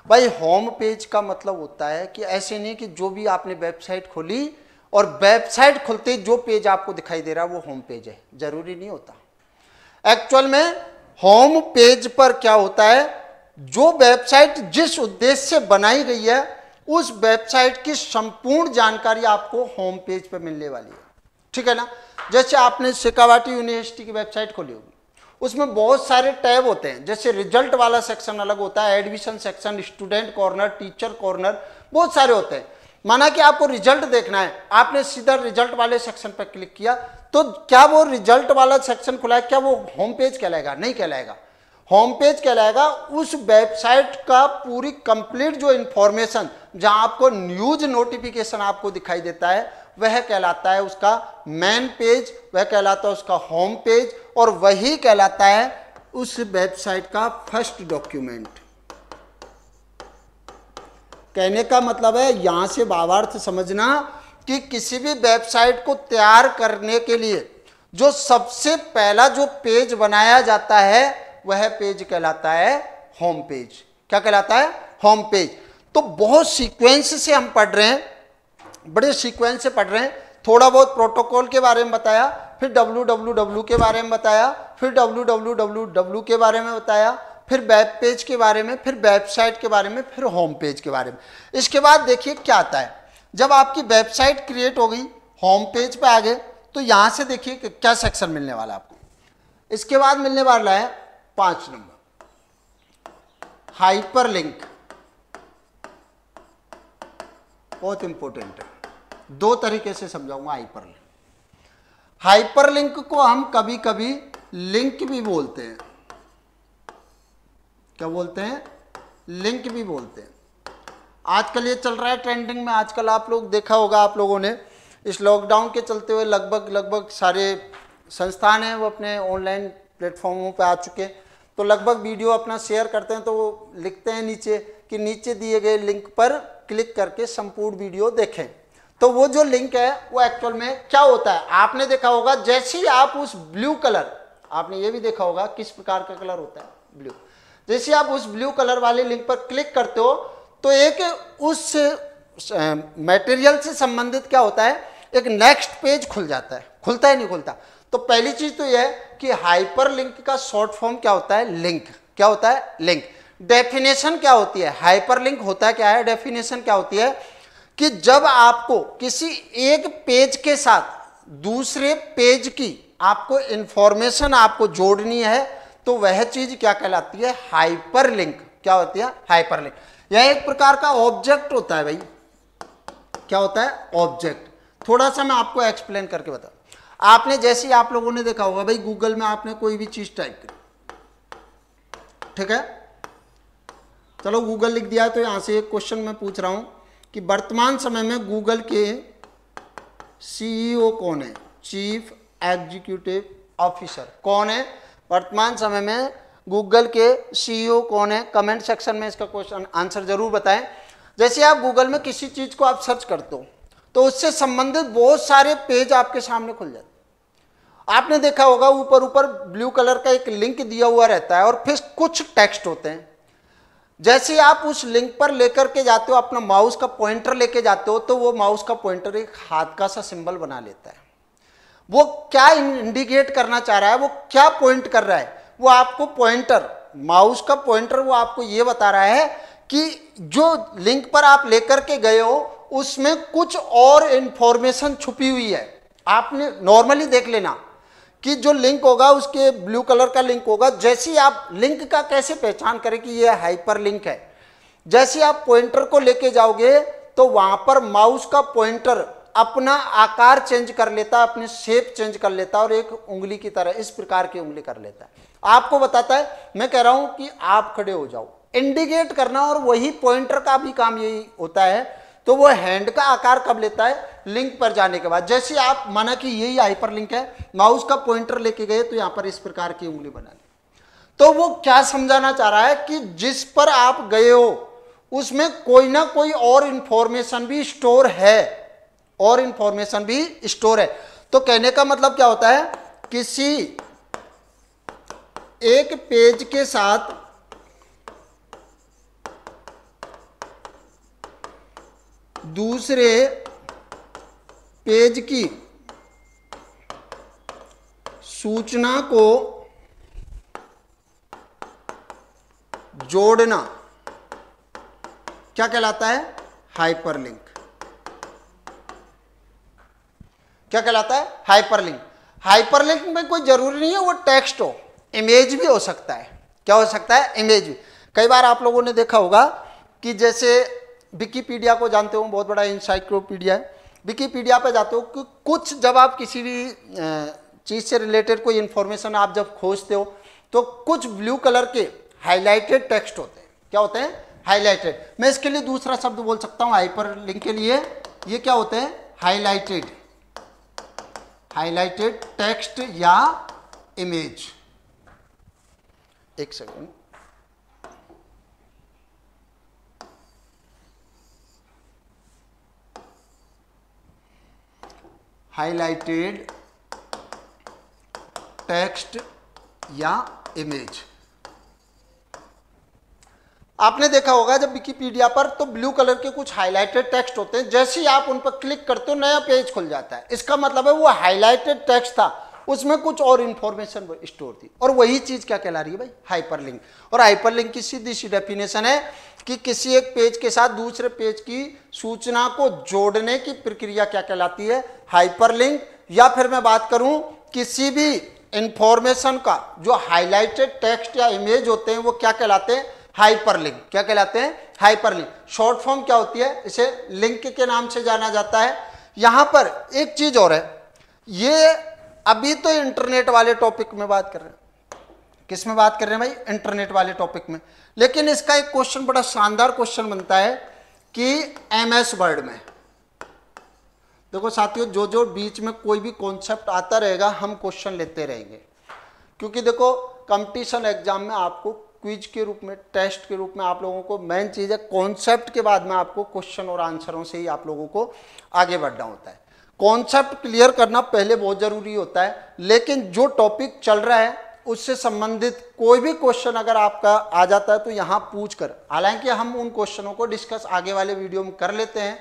भाई होम पेज का मतलब होता है कि ऐसे नहीं कि जो भी आपने वेबसाइट खोली और वेबसाइट खुलते ही जो पेज आपको दिखाई दे रहा है वो होम पेज है, जरूरी नहीं होता। एक्चुअल में होम पेज पर क्या होता है, जो वेबसाइट जिस उद्देश्य से बनाई गई है उस वेबसाइट की संपूर्ण जानकारी आपको होम पेज पर मिलने वाली है, ठीक है ना। जैसे आपने शेखावाटी यूनिवर्सिटी की वेबसाइट खोली होगी, उसमें बहुत सारे टैब होते हैं। जैसे रिजल्ट वाला सेक्शन अलग होता है, admission section, student corner, teacher corner, बहुत सारे होते हैं। माना कि आपको रिजल्ट देखना है, आपने सीधा रिजल्ट वाले सेक्शन पर क्लिक किया, तो क्या वो रिजल्ट वाला सेक्शन खुला है, क्या वो होम पेज कहलाएगा? नहीं कहलाएगा। होम पेज कहलाएगा उस वेबसाइट का पूरी कंप्लीट जो इंफॉर्मेशन, जहां आपको न्यूज नोटिफिकेशन आपको दिखाई देता है, वह कहलाता है उसका मेन पेज, वह कहलाता है उसका होम पेज, और वही कहलाता है उस वेबसाइट का फर्स्ट डॉक्यूमेंट। कहने का मतलब है, यहां से भावार्थ समझना कि किसी भी वेबसाइट को तैयार करने के लिए जो सबसे पहला जो पेज बनाया जाता है वह पेज कहलाता है होम पेज। क्या कहलाता है? Home page. तो बहुत सीक्वेंस से हम पढ़ रहे हैं, बड़े सीक्वेंस से पढ़ रहे हैं। थोड़ा बहुत प्रोटोकॉल के बारे में बताया, फिर www के बारे में बताया, फिर www के बारे में बताया, फिर वेब पेज के बारे में, फिर वेबसाइट के बारे में, फिर होम पेज के बारे में। इसके बाद देखिए क्या आता है। जब आपकी वेबसाइट क्रिएट हो गई, होम पेज पे आ गए, तो यहां से देखिए कि क्या सेक्शन मिलने वाला आपको। इसके बाद मिलने वाला है 5 नंबर, हाइपरलिंक। बहुत इंपॉर्टेंट है, 2 तरीके से समझाऊंगा हाइपरलिंक। हाइपरलिंक को हम कभी कभी लिंक भी बोलते हैं। क्या बोलते हैं? लिंक भी बोलते हैं। आजकल ये चल रहा है ट्रेंडिंग में। आजकल आप लोग देखा होगा, आप लोगों ने इस लॉकडाउन के चलते हुए लगभग सारे संस्थान हैं वो अपने ऑनलाइन प्लेटफॉर्मों पे आ चुके हैं। तो लगभग वीडियो अपना शेयर करते हैं तो वो लिखते हैं नीचे कि नीचे दिए गए लिंक पर क्लिक करके संपूर्ण वीडियो देखें। तो वो जो लिंक है वो एक्चुअल में क्या होता है, आपने देखा होगा, जैसे ही आप उस ब्लू कलर, आपने ये भी देखा होगा किस प्रकार का कलर होता है, ब्लू। जैसे आप उस ब्लू कलर वाले लिंक पर क्लिक करते हो तो एक उस मटेरियल से संबंधित क्या होता है, एक नेक्स्ट पेज खुल जाता है। खुलता है नहीं खुलता? तो पहली चीज तो यह है कि हाइपरलिंक का शॉर्ट फॉर्म क्या होता है, लिंक। क्या होता है? लिंक। डेफिनेशन क्या होती है? हाइपरलिंक होता है क्या है, डेफिनेशन क्या होती है कि जब आपको किसी एक पेज के साथ दूसरे पेज की आपको इंफॉर्मेशन आपको जोड़नी है तो वह चीज क्या कहलाती है, हाइपरलिंक। क्या होती है, हाइपरलिंक। यह एक प्रकार का ऑब्जेक्ट होता है भाई। क्या होता है, ऑब्जेक्ट। थोड़ा सा मैं आपको एक्सप्लेन करके बता। आपने जैसे आप लोगों ने देखा होगा भाई, गूगल में आपने कोई भी चीज टाइप करी, ठीक है, चलो गूगल लिख दिया, तो यहां से एक क्वेश्चन मैं पूछ रहा हूं कि वर्तमान समय में गूगल के सीईओ कौन है, चीफ एग्जीक्यूटिव ऑफिसर कौन है, वर्तमान समय में गूगल के सीईओ कौन है। कमेंट सेक्शन में इसका क्वेश्चन आंसर जरूर बताएं। जैसे आप गूगल में किसी चीज को आप सर्च करते हो तो उससे संबंधित बहुत सारे पेज आपके सामने खुल जाते हैं। आपने देखा होगा ऊपर ऊपर ब्लू कलर का एक लिंक दिया हुआ रहता है और फिर कुछ टेक्स्ट होते हैं। जैसे आप उस लिंक पर लेकर के जाते हो, अपना माउस का पॉइंटर लेके जाते हो, तो वो माउस का पॉइंटर एक हाथ का सा सिंबल बना लेता है। वो क्या इंडिकेट करना चाह रहा है, वो क्या पॉइंट कर रहा है, वो आपको पॉइंटर, माउस का पॉइंटर वो आपको ये बता रहा है कि जो लिंक पर आप लेकर के गए हो उसमें कुछ और इंफॉर्मेशन छुपी हुई है। आपने नॉर्मली देख लेना कि जो लिंक होगा उसके ब्लू कलर का लिंक होगा। जैसे ही आप लिंक का कैसे पहचान करें कि ये हाइपर लिंक है, जैसे आप पॉइंटर को लेके जाओगे तो वहां पर माउस का पॉइंटर अपना आकार चेंज कर लेता है, अपनी शेप चेंज कर लेता है और एक उंगली की तरह इस प्रकार की उंगली कर लेता है। आपको बताता है, मैं कह रहा हूं कि आप खड़े हो जाओ, इंडिकेट करना, और वही पॉइंटर का भी काम यही होता है। तो वो हैंड का आकार कब लेता है, लिंक पर जाने के बाद। जैसे आप माना कि यही हाइपर लिंक है, माउस का पॉइंटर लेके गए तो यहां पर इस प्रकार की उंगली बना ली, तो वो क्या समझाना चाह रहा है कि जिस पर आप गए हो उसमें कोई ना कोई और इंफॉर्मेशन भी स्टोर है, और इंफॉर्मेशन भी स्टोर है। तो कहने का मतलब क्या होता है, किसी एक पेज के साथ दूसरे पेज की सूचना को जोड़ना क्या कहलाता है, हाइपरलिंक। क्या कहलाता है, हाइपरलिंक। हाइपरलिंक में कोई जरूरी नहीं है वो टेक्स्ट हो, इमेज भी हो सकता है। क्या हो सकता है, इमेज भी। कई बार आप लोगों ने देखा होगा कि जैसे विकिपीडिया को जानते हो, बहुत बड़ा इंसाइक्लोपीडिया है। विकिपीडिया पे जाते हो कि कुछ जब आप किसी भी चीज़ से रिलेटेड कोई इंफॉर्मेशन आप जब खोजते हो तो कुछ ब्लू कलर के हाईलाइटेड टेक्स्ट होते हैं। क्या होते हैं, हाईलाइटेड। मैं इसके लिए दूसरा शब्द बोल सकता हूँ हाइपरलिंक के लिए, ये क्या होते हैं, हाईलाइटेड, हाईलाइटेड टेक्स्ट या इमेज। एक सेकंड, हाईलाइटेड टेक्स्ट या इमेज। आपने देखा होगा जब विकिपीडिया पर तो ब्लू कलर के कुछ हाईलाइटेड टेक्स्ट होते हैं, जैसे ही आप उन पर क्लिक करते हो नया पेज खुल जाता है। इसका मतलब है वो हाईलाइटेड टेक्स्ट था, उसमें कुछ और इंफॉर्मेशन स्टोर थी, और वही चीज क्या कहला रही है भाई, हाइपरलिंक। और हाइपरलिंक की सीधी सी डेफिनेशन है कि किसी एक पेज के साथ दूसरे पेज की सूचना को जोड़ने की प्रक्रिया क्या कहलाती है, हाइपरलिंक। या फिर मैं बात करूं किसी भी इंफॉर्मेशन का जो हाईलाइटेड टेक्स्ट या इमेज होते हैं वो क्या कहलाते हैं, हाइपरलिंक। क्या कहलाते हैं, हाइपरलिंक। शॉर्ट फॉर्म क्या होती है, इसे लिंक के नाम से जाना जाता है। यहां पर एक चीज और है, ये अभी तो इंटरनेट वाले टॉपिक में बात कर रहे हैं। किस में बात कर रहे हैं भाई, इंटरनेट वाले टॉपिक में। लेकिन इसका एक क्वेश्चन बड़ा शानदार क्वेश्चन बनता है कि एमएस वर्ड में। देखो साथियों, जो जो बीच में कोई भी कॉन्सेप्ट आता रहेगा हम क्वेश्चन लेते रहेंगे, क्योंकि देखो कंपटीशन एग्जाम में आपको क्विज के रूप में, टेस्ट के रूप में आप लोगों को मेन चीज है कॉन्सेप्ट के बाद में आपको क्वेश्चन और आंसरों से ही आप लोगों को आगे बढ़ना होता है। कॉन्सेप्ट क्लियर करना पहले बहुत जरूरी होता है, लेकिन जो टॉपिक चल रहा है उससे संबंधित कोई भी क्वेश्चन अगर आपका आ जाता है तो यहाँ पूछ कर, हालांकि हम उन क्वेश्चनों को डिस्कस आगे वाले वीडियो में कर लेते हैं।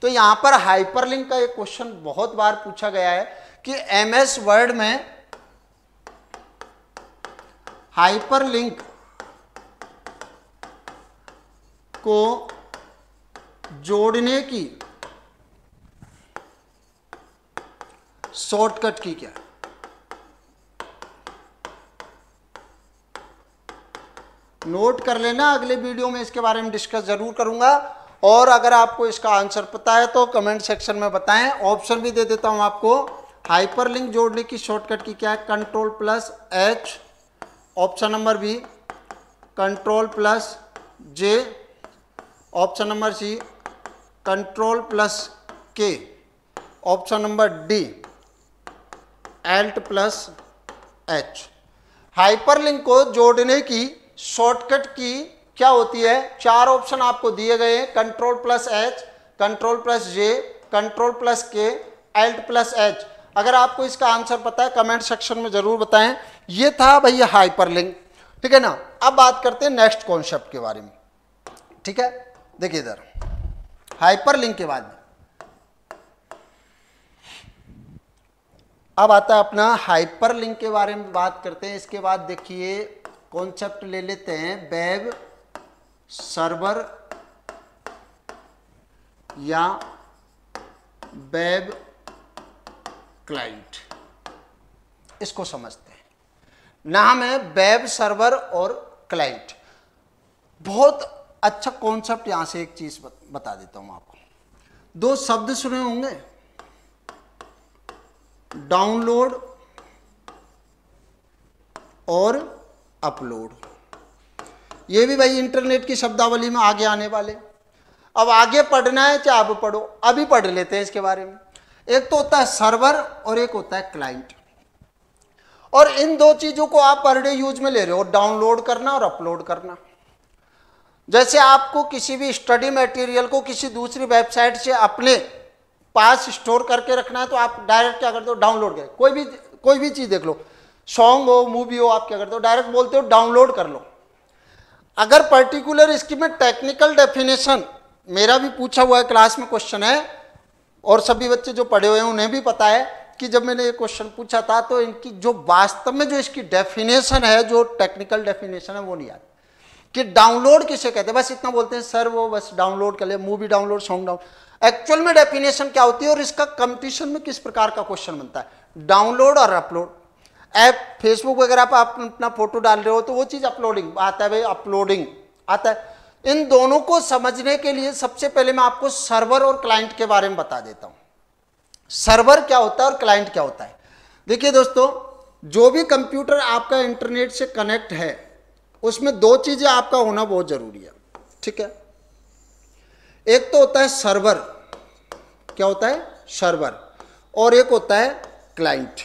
तो यहाँ पर हाइपरलिंक का एक क्वेश्चन बहुत बार पूछा गया है कि एमएस वर्ड में हाइपरलिंक को जोड़ने की शॉर्टकट की क्या है। नोट कर लेना, अगले वीडियो में इसके बारे में डिस्कस जरूर करूंगा। और अगर आपको इसका आंसर पता है तो कमेंट सेक्शन में बताएं। ऑप्शन भी दे देता हूं आपको। हाइपरलिंक जोड़ने की शॉर्टकट की क्या है, Ctrl+H। Option number B Ctrl+J। Option number C Ctrl+K। Option number D Alt+H। Hyperlink को जोड़ने की शॉर्टकट की क्या होती है, 4 ऑप्शन आपको दिए गए हैं, Ctrl+H, Ctrl+J, Ctrl+K, Alt+H। अगर आपको इसका आंसर पता है कमेंट सेक्शन में जरूर बताएं। ये था भैया हाइपरलिंक, ठीक है ना। अब बात करते हैं नेक्स्ट कॉन्सेप्ट के बारे में, ठीक है। देखिए इधर हाइपरलिंक के बाद अब आता है अपना हाइपरलिंक के बारे में बात करते हैं। इसके बाद देखिए कॉन्सेप्ट ले लेते हैं वेब सर्वर या वेब क्लाइंट। इसको समझते हैं। नाम है वेब सर्वर और क्लाइंट। बहुत अच्छा कॉन्सेप्ट। यहां से एक चीज बता देता हूं आपको। 2 शब्द सुने होंगे, डाउनलोड और अपलोड। ये भी भाई इंटरनेट की शब्दावली में आगे आने वाले। अब आगे पढ़ना है चाहे अब पढ़ो, अभी पढ़ लेते हैं इसके बारे में। एक तो होता है सर्वर और एक होता है क्लाइंट। और इन 2 चीजों को आप पर डे यूज में ले रहे हो, डाउनलोड करना और अपलोड करना। जैसे आपको किसी भी स्टडी मटेरियल को किसी दूसरी वेबसाइट से अपने पास स्टोर करके रखना है तो आप डायरेक्ट क्या करते हो, डाउनलोड करें। कोई भी चीज देख लो, सॉन्ग हो, मूवी हो, आप क्या करते हो, डायरेक्ट बोलते हो डाउनलोड कर लो। अगर पर्टिकुलर इसकी में टेक्निकल डेफिनेशन, मेरा भी पूछा हुआ है क्लास में क्वेश्चन है, और सभी बच्चे जो पढ़े हुए हैं उन्हें भी पता है कि जब मैंने ये क्वेश्चन पूछा था तो इनकी जो वास्तव में जो इसकी डेफिनेशन है, जो टेक्निकल डेफिनेशन है वो नहीं आती कि डाउनलोड किसे कहते हैं। बस इतना बोलते हैं सर वो बस डाउनलोड कर ले, movie download, song download. Actual में डेफिनेशन क्या होती है और इसका कंपटीशन में किस प्रकार का क्वेश्चन बनता है। डाउनलोड और अपलोड। ऐप फेसबुक वगैरह पर आप अपना फोटो डाल रहे हो तो वो चीज अपलोडिंग आता है भाई, अपलोडिंग आता है। इन दोनों को समझने के लिए सबसे पहले मैं आपको सर्वर और क्लाइंट के बारे में बता देता हूं। सर्वर क्या होता है और क्लाइंट क्या होता है। देखिए दोस्तों, जो भी कंप्यूटर आपका इंटरनेट से कनेक्ट है उसमें 2 चीजें आपका होना बहुत जरूरी है, ठीक है। एक तो होता है सर्वर, क्या होता है, सर्वर, और एक होता है क्लाइंट।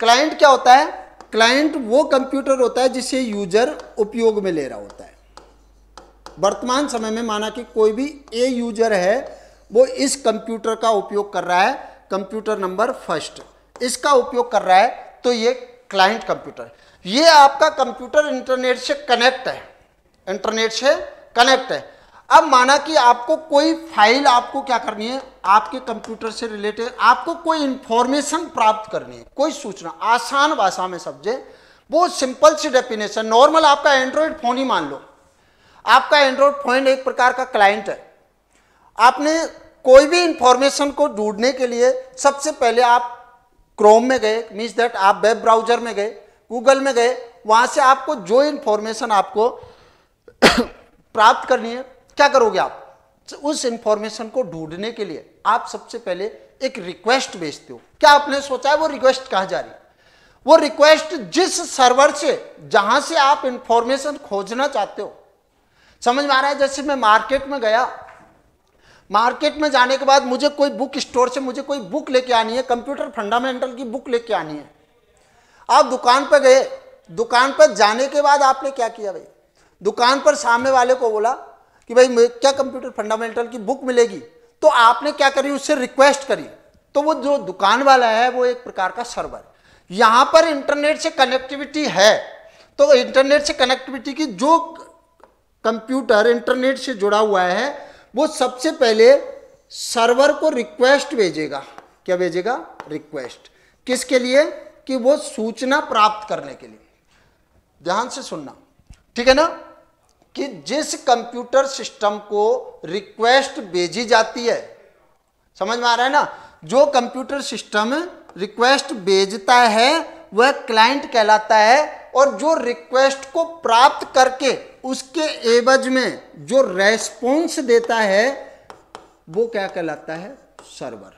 क्लाइंट क्या होता है, क्लाइंट वो कंप्यूटर होता है जिसे यूजर उपयोग में ले रहा होता है। वर्तमान समय में माना कि कोई भी ए यूजर है, वो इस कंप्यूटर का उपयोग कर रहा है, कंप्यूटर नंबर 1, इसका उपयोग कर रहा है, तो ये क्लाइंट कंप्यूटर। ये आपका कंप्यूटर इंटरनेट से कनेक्ट है, इंटरनेट से कनेक्ट है। अब माना कि आपको कोई फाइल आपको क्या करनी है, आपके कंप्यूटर से रिलेटेड आपको कोई इंफॉर्मेशन प्राप्त करनी है, कोई सूचना, आसान भाषा में समझे, वो सिंपल सी डेफिनेशन। नॉर्मल आपका एंड्रॉयड फोन ही मान लो, आपका एंड्रॉयड फोन एक प्रकार का क्लाइंट है। आपने कोई भी इंफॉर्मेशन को ढूंढने के लिए सबसे पहले आप क्रोम में गए, मीन्स दैट आप वेब ब्राउजर में गए, गूगल में गए, वहां से आपको जो इंफॉर्मेशन आपको प्राप्त करनी है, क्या करोगे आप, उस इंफॉर्मेशन को ढूंढने के लिए आप सबसे पहले एक रिक्वेस्ट भेजते हो। क्या आपने सोचा है वो रिक्वेस्ट कहां जा रही है? वो रिक्वेस्ट जिस सर्वर से, जहां से आप इंफॉर्मेशन खोजना चाहते हो, समझ में आ रहा है। जैसे मैं मार्केट में गया, मार्केट में जाने के बाद मुझे कोई बुक स्टोर से मुझे कोई बुक लेके आनी है, कंप्यूटर फंडामेंटल की बुक लेके आनी है। आप दुकान पर गए, दुकान पर जाने के बाद आपने क्या किया भाई, दुकान पर सामने वाले को बोला कि भाई क्या कंप्यूटर फंडामेंटल की बुक मिलेगी, तो आपने क्या करी, उससे रिक्वेस्ट करी। तो वो जो दुकान वाला है वो एक प्रकार का सर्वर। यहां पर इंटरनेट से कनेक्टिविटी है, तो इंटरनेट से कनेक्टिविटी की जो कंप्यूटर इंटरनेट से जुड़ा हुआ है वो सबसे पहले सर्वर को रिक्वेस्ट भेजेगा। क्या भेजेगा? रिक्वेस्ट। किसके लिए? कि वो सूचना प्राप्त करने के लिए। ध्यान से सुनना, ठीक है ना, कि जिस कंप्यूटर सिस्टम को रिक्वेस्ट भेजी जाती है, समझ में आ रहा है ना, जो कंप्यूटर सिस्टम रिक्वेस्ट भेजता है वह क्लाइंट कहलाता है, और जो रिक्वेस्ट को प्राप्त करके उसके एवज में जो रेस्पॉन्स देता है वो क्या कहलाता है? सर्वर।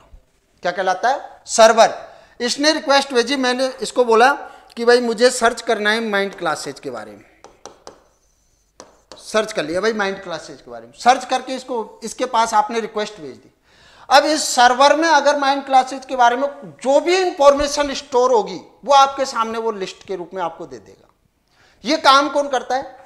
क्या कहलाता है? सर्वर। इसने रिक्वेस्ट भेजी, मैंने इसको बोला कि भाई मुझे सर्च करना है माइंड क्लासेज के बारे में, सर्च कर लिया भाई माइंड क्लासेज के बारे में, सर्च करके इसके पास आपने रिक्वेस्ट भेज दी। अब इस सर्वर में अगर माइंड क्लासेज के बारे में जो भी इंफॉर्मेशन स्टोर होगी वो आपके सामने वो लिस्ट के रूप में आपको दे देगा। ये काम कौन करता है?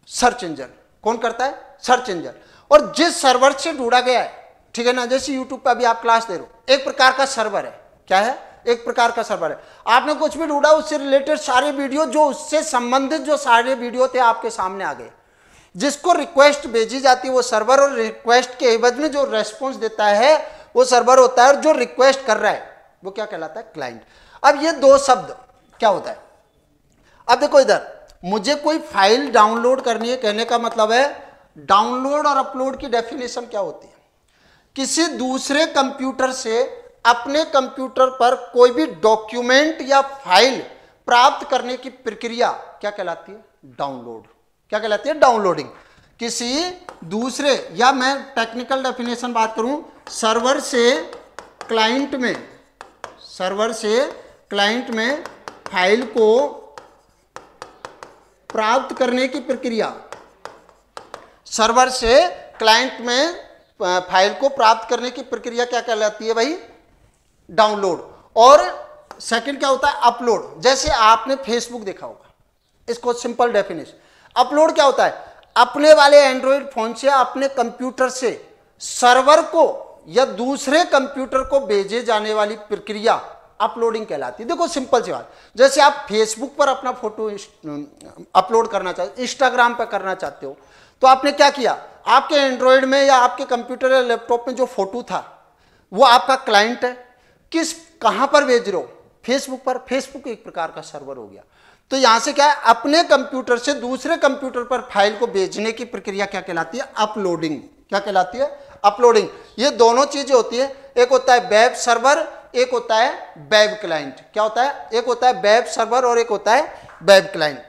Search engine. कौन करता है? Search engine. और जिस सर्वर से जुड़ा गया है, ठीक है ना, जैसे यूट्यूब पर अभी आप क्लास दे रहे हो, एक प्रकार का सर्वर है। क्या है? एक प्रकार का सर्वर है। आपने कुछ भी ढूंढा, उससे रिलेटेड सारे वीडियो, जो उससे संबंधित जो सारे वीडियो थे आपके सामने आ गए। जिसको रिक्वेस्ट भेजी जाती है वो सर्वर, और रिक्वेस्ट के एवज में जो रेस्पॉन्स देता है वो सर्वर होता है, और जो रिक्वेस्ट कर रहा है वो क्या कहलाता है? क्लाइंट। अब ये दो शब्द क्या होता है? अब देखो इधर, मुझे कोई फाइल डाउनलोड करनी है, कहने का मतलब है डाउनलोड और अपलोड की डेफिनेशन क्या होती है? किसी दूसरे कंप्यूटर से अपने कंप्यूटर पर कोई भी डॉक्यूमेंट या फाइल प्राप्त करने की प्रक्रिया क्या कहलाती है? डाउनलोड। क्या कहलाती है? डाउनलोडिंग। किसी दूसरे, या मैं टेक्निकल डेफिनेशन बात करूं, सर्वर से क्लाइंट में फाइल को प्राप्त करने की प्रक्रिया, सर्वर से क्लाइंट में फाइल को प्राप्त करने की प्रक्रिया क्या कहलाती है भाई? डाउनलोड। और सेकंड क्या होता है? अपलोड। जैसे आपने फेसबुक देखा होगा, इसको सिंपल डेफिनेशन, अपलोड क्या होता है? अपने वाले एंड्रॉइड फोन से अपने कंप्यूटर से सर्वर को या दूसरे कंप्यूटर को भेजे जाने वाली प्रक्रिया अपलोडिंग कहलाती है। देखो सिंपल सी बात, जैसे आप फेसबुक पर अपना फोटो अपलोड करना चाहते हो, इंस्टाग्राम पर करना चाहते हो, तो आपने क्या किया? आपके एंड्रॉइड में या आपके कंप्यूटर या लैपटॉप में जो फोटो था वो आपका क्लाइंट है। कहां पर भेज रहे हो? फेसबुक पर। फेसबुक एक प्रकार का सर्वर हो गया। तो यहां से क्या है? अपने कंप्यूटर से दूसरे कंप्यूटर पर फाइल को भेजने की प्रक्रिया क्या कहलाती है? अपलोडिंग। क्या कहलाती है? अपलोडिंग। ये दोनों चीजें होती है, एक होता है वेब सर्वर, एक होता है वेब क्लाइंट। क्या होता है? एक होता है वेब सर्वर और एक होता है वेब क्लाइंट।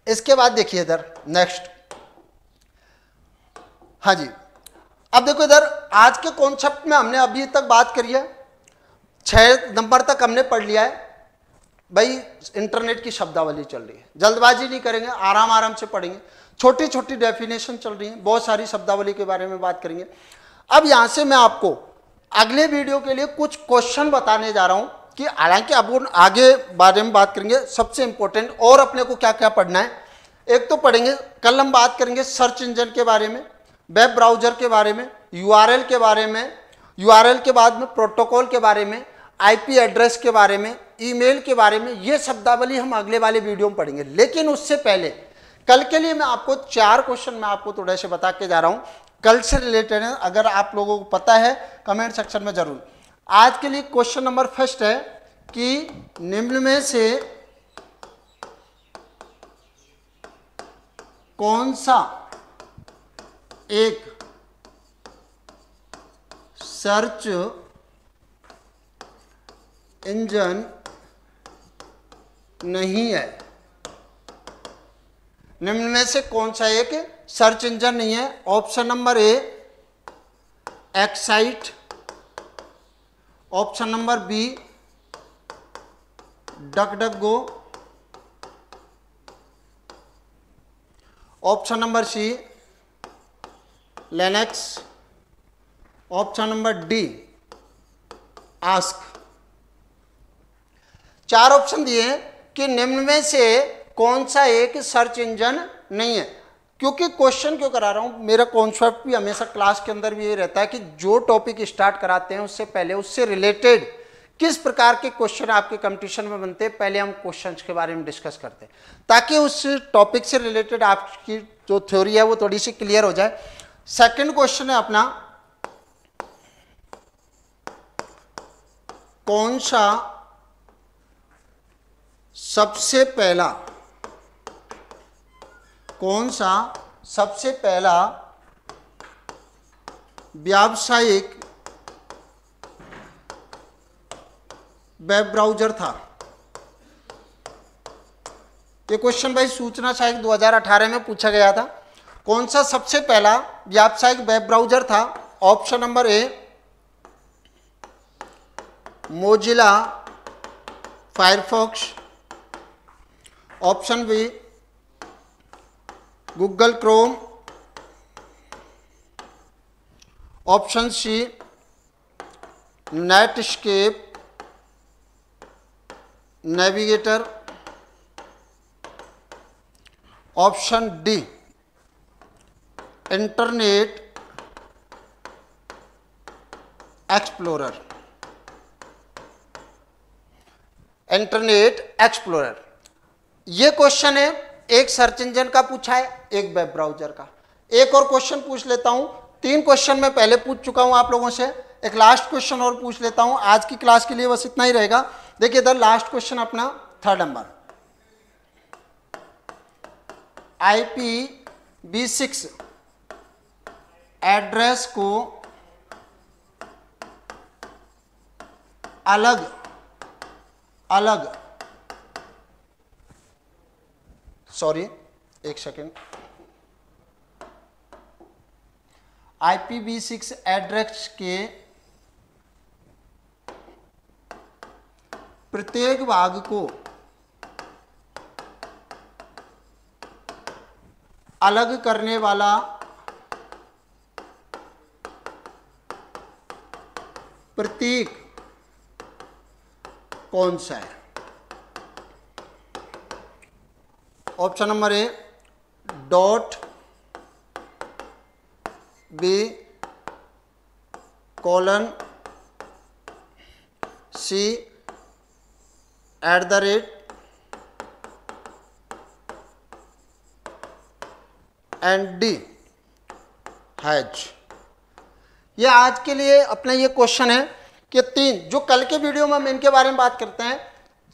इसके बाद देखिए इधर नेक्स्ट, हाँ जी, अब देखो इधर आज के कॉन्सेप्ट में हमने अभी तक बात करी है, 6 नंबर तक हमने पढ़ लिया है भाई। इंटरनेट की शब्दावली चल रही है, जल्दबाजी नहीं करेंगे, आराम आराम से पढ़ेंगे। छोटी छोटी डेफिनेशन चल रही है, बहुत सारी शब्दावली के बारे में बात करेंगे। अब यहां से मैं आपको अगले वीडियो के लिए कुछ क्वेश्चन बताने जा रहा हूं कि हालांकि अब आगे बारे में बात करेंगे। सबसे इंपॉर्टेंट और अपने को क्या क्या पढ़ना है, एक तो पढ़ेंगे, कल हम बात करेंगे सर्च इंजन के बारे में, वेब ब्राउजर के बारे में, यूआरएल के बारे में, यूआरएल के बाद में प्रोटोकॉल के बारे में, आईपी एड्रेस के बारे में, ईमेल के बारे में। ये शब्दावली हम अगले वाले वीडियो में पढ़ेंगे। लेकिन उससे पहले कल के लिए मैं आपको 4 क्वेश्चन मैं आपको थोड़े से बता के जा रहा हूं, कल से रिलेटेड है। अगर आप लोगों को पता है कमेंट सेक्शन में जरूर। आज के लिए क्वेश्चन नंबर फर्स्ट है कि निम्न में से कौन सा एक सर्च इंजन नहीं है? निम्न में से कौन सा एक सर्च इंजन नहीं है? Option number A Excite, option number B DuckDuckGo, option number C Linux, option number D Ask. 4 option दिए हैं कि निम्न में से कौन सा एक सर्च इंजन नहीं है। क्योंकि क्वेश्चन क्यों करा रहा हूं, मेरा कॉन्सेप्ट भी हमेशा क्लास के अंदर भी ये रहता है कि जो टॉपिक स्टार्ट कराते हैं उससे पहले उससे रिलेटेड किस प्रकार के क्वेश्चन आपके कंपटीशन में बनते हैं, पहले हम क्वेश्चंस के बारे में डिस्कस करते हैं, ताकि उस टॉपिक से रिलेटेड आपकी जो थ्योरी है वो थोड़ी सी क्लियर हो जाए। सेकंड क्वेश्चन है अपना, कौन सा सबसे पहला व्यावसायिक वेब ब्राउजर था? ये क्वेश्चन भाई सूचना सहायक 2018 में पूछा गया था। कौन सा सबसे पहला व्यावसायिक वेब ब्राउजर था? Option number A Mozilla Firefox, option B Google Chrome, option C Netscape Navigator, option D Internet Explorer. Internet Explorer ये क्वेश्चन है, एक सर्च इंजन का पूछा है, एक वेब ब्राउजर का। एक और क्वेश्चन पूछ लेता हूं, 3 क्वेश्चन मैं पहले पूछ चुका हूं आप लोगों से, एक लास्ट क्वेश्चन और पूछ लेता हूं। आज की क्लास के लिए बस इतना ही रहेगा। देखिए इधर लास्ट क्वेश्चन अपना 3rd नंबर, IPv6 एड्रेस को अलग एक सेकेंड, IPv6 एड्रेस के प्रत्येक भाग को अलग करने वाला प्रतीक कौन सा है? Option number A .b:/c and D has. ये आज के लिए अपना ये क्वेश्चन है कि 3 जो कल के वीडियो में हम इनके बारे में बात करते हैं,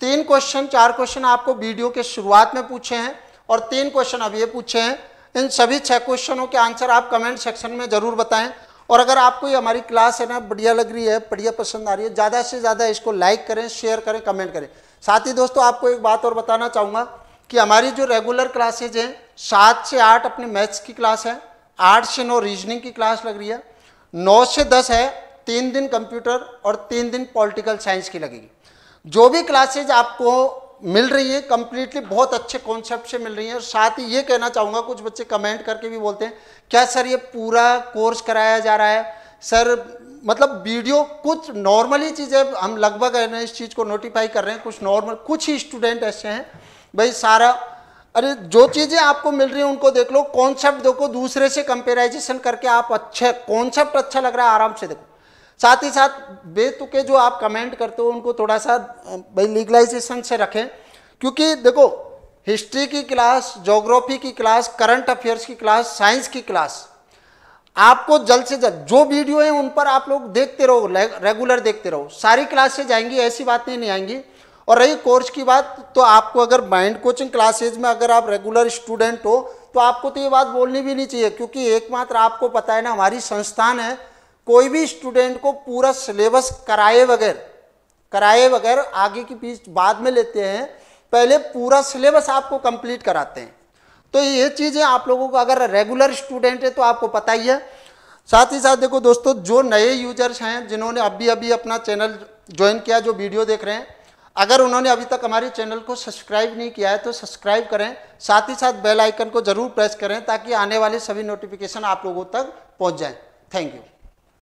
3 क्वेश्चन 4 क्वेश्चन आपको वीडियो के शुरुआत में पूछे हैं और 3 क्वेश्चन अब ये पूछे हैं। इन सभी 6 क्वेश्चनों के आंसर आप कमेंट सेक्शन में जरूर बताएं। और अगर आपको ये हमारी क्लास है ना बढ़िया लग रही है, बढ़िया पसंद आ रही है, ज़्यादा से ज़्यादा इसको लाइक करें, शेयर करें, कमेंट करें। साथ ही दोस्तों आपको एक बात और बताना चाहूँगा कि हमारी जो रेगुलर क्लासेज हैं 7 से 8 अपनी मैथ्स की क्लास है, 8 से 9 रीजनिंग की क्लास लग रही है, 9 से 10 है 3 दिन कंप्यूटर और 3 दिन पॉलिटिकल साइंस की लगेगी। जो भी क्लासेज आपको मिल रही है कंप्लीटली बहुत अच्छे कॉन्सेप्ट से मिल रही है। और साथ ही ये कहना चाहूँगा, कुछ बच्चे कमेंट करके भी बोलते हैं क्या सर ये पूरा कोर्स कराया जा रहा है सर, मतलब वीडियो कुछ नॉर्मली चीज़ें हम लगभग है ना इस चीज़ को नोटिफाई कर रहे हैं, कुछ नॉर्मल, कुछ ही स्टूडेंट ऐसे हैं भाई सारा, अरे जो चीज़ें आपको मिल रही हैं उनको देख लो, कॉन्सेप्ट देखो, दूसरे से कंपेराइजेशन करके आप अच्छे कॉन्सेप्ट अच्छा लग रहा है आराम से देखो। साथ ही साथ बेतुके जो आप कमेंट करते हो उनको थोड़ा सा भाई लीगलाइजेशन से रखें, क्योंकि देखो हिस्ट्री की क्लास, ज्योग्राफी की क्लास, करंट अफेयर्स की क्लास, साइंस की क्लास आपको जल्द से जल्द जो वीडियो है उन पर आप लोग देखते रहो, रेगुलर देखते रहो, सारी क्लासेज आएंगी, ऐसी बातें नहीं आएंगी। और रही कोर्स की बात, तो आपको अगर माइंड कोचिंग क्लासेज में अगर आप रेगुलर स्टूडेंट हो तो आपको तो ये बात बोलनी भी नहीं चाहिए, क्योंकि एकमात्र आपको पता है ना हमारी संस्थान है कोई भी स्टूडेंट को पूरा सिलेबस कराए बगैर आगे की फीस बाद में लेते हैं, पहले पूरा सिलेबस आपको कंप्लीट कराते हैं। तो ये चीज़ें आप लोगों को अगर रेगुलर स्टूडेंट है तो आपको पता ही है। साथ ही साथ देखो दोस्तों, जो नए यूजर्स हैं जिन्होंने अभी अपना चैनल ज्वाइन किया, जो वीडियो देख रहे हैं, अगर उन्होंने अभी तक हमारे चैनल को सब्सक्राइब नहीं किया है तो सब्सक्राइब करें, साथ ही साथ बेल आइकन को जरूर प्रेस करें ताकि आने वाले सभी नोटिफिकेशन आप लोगों तक पहुंच जाएं। Thank you.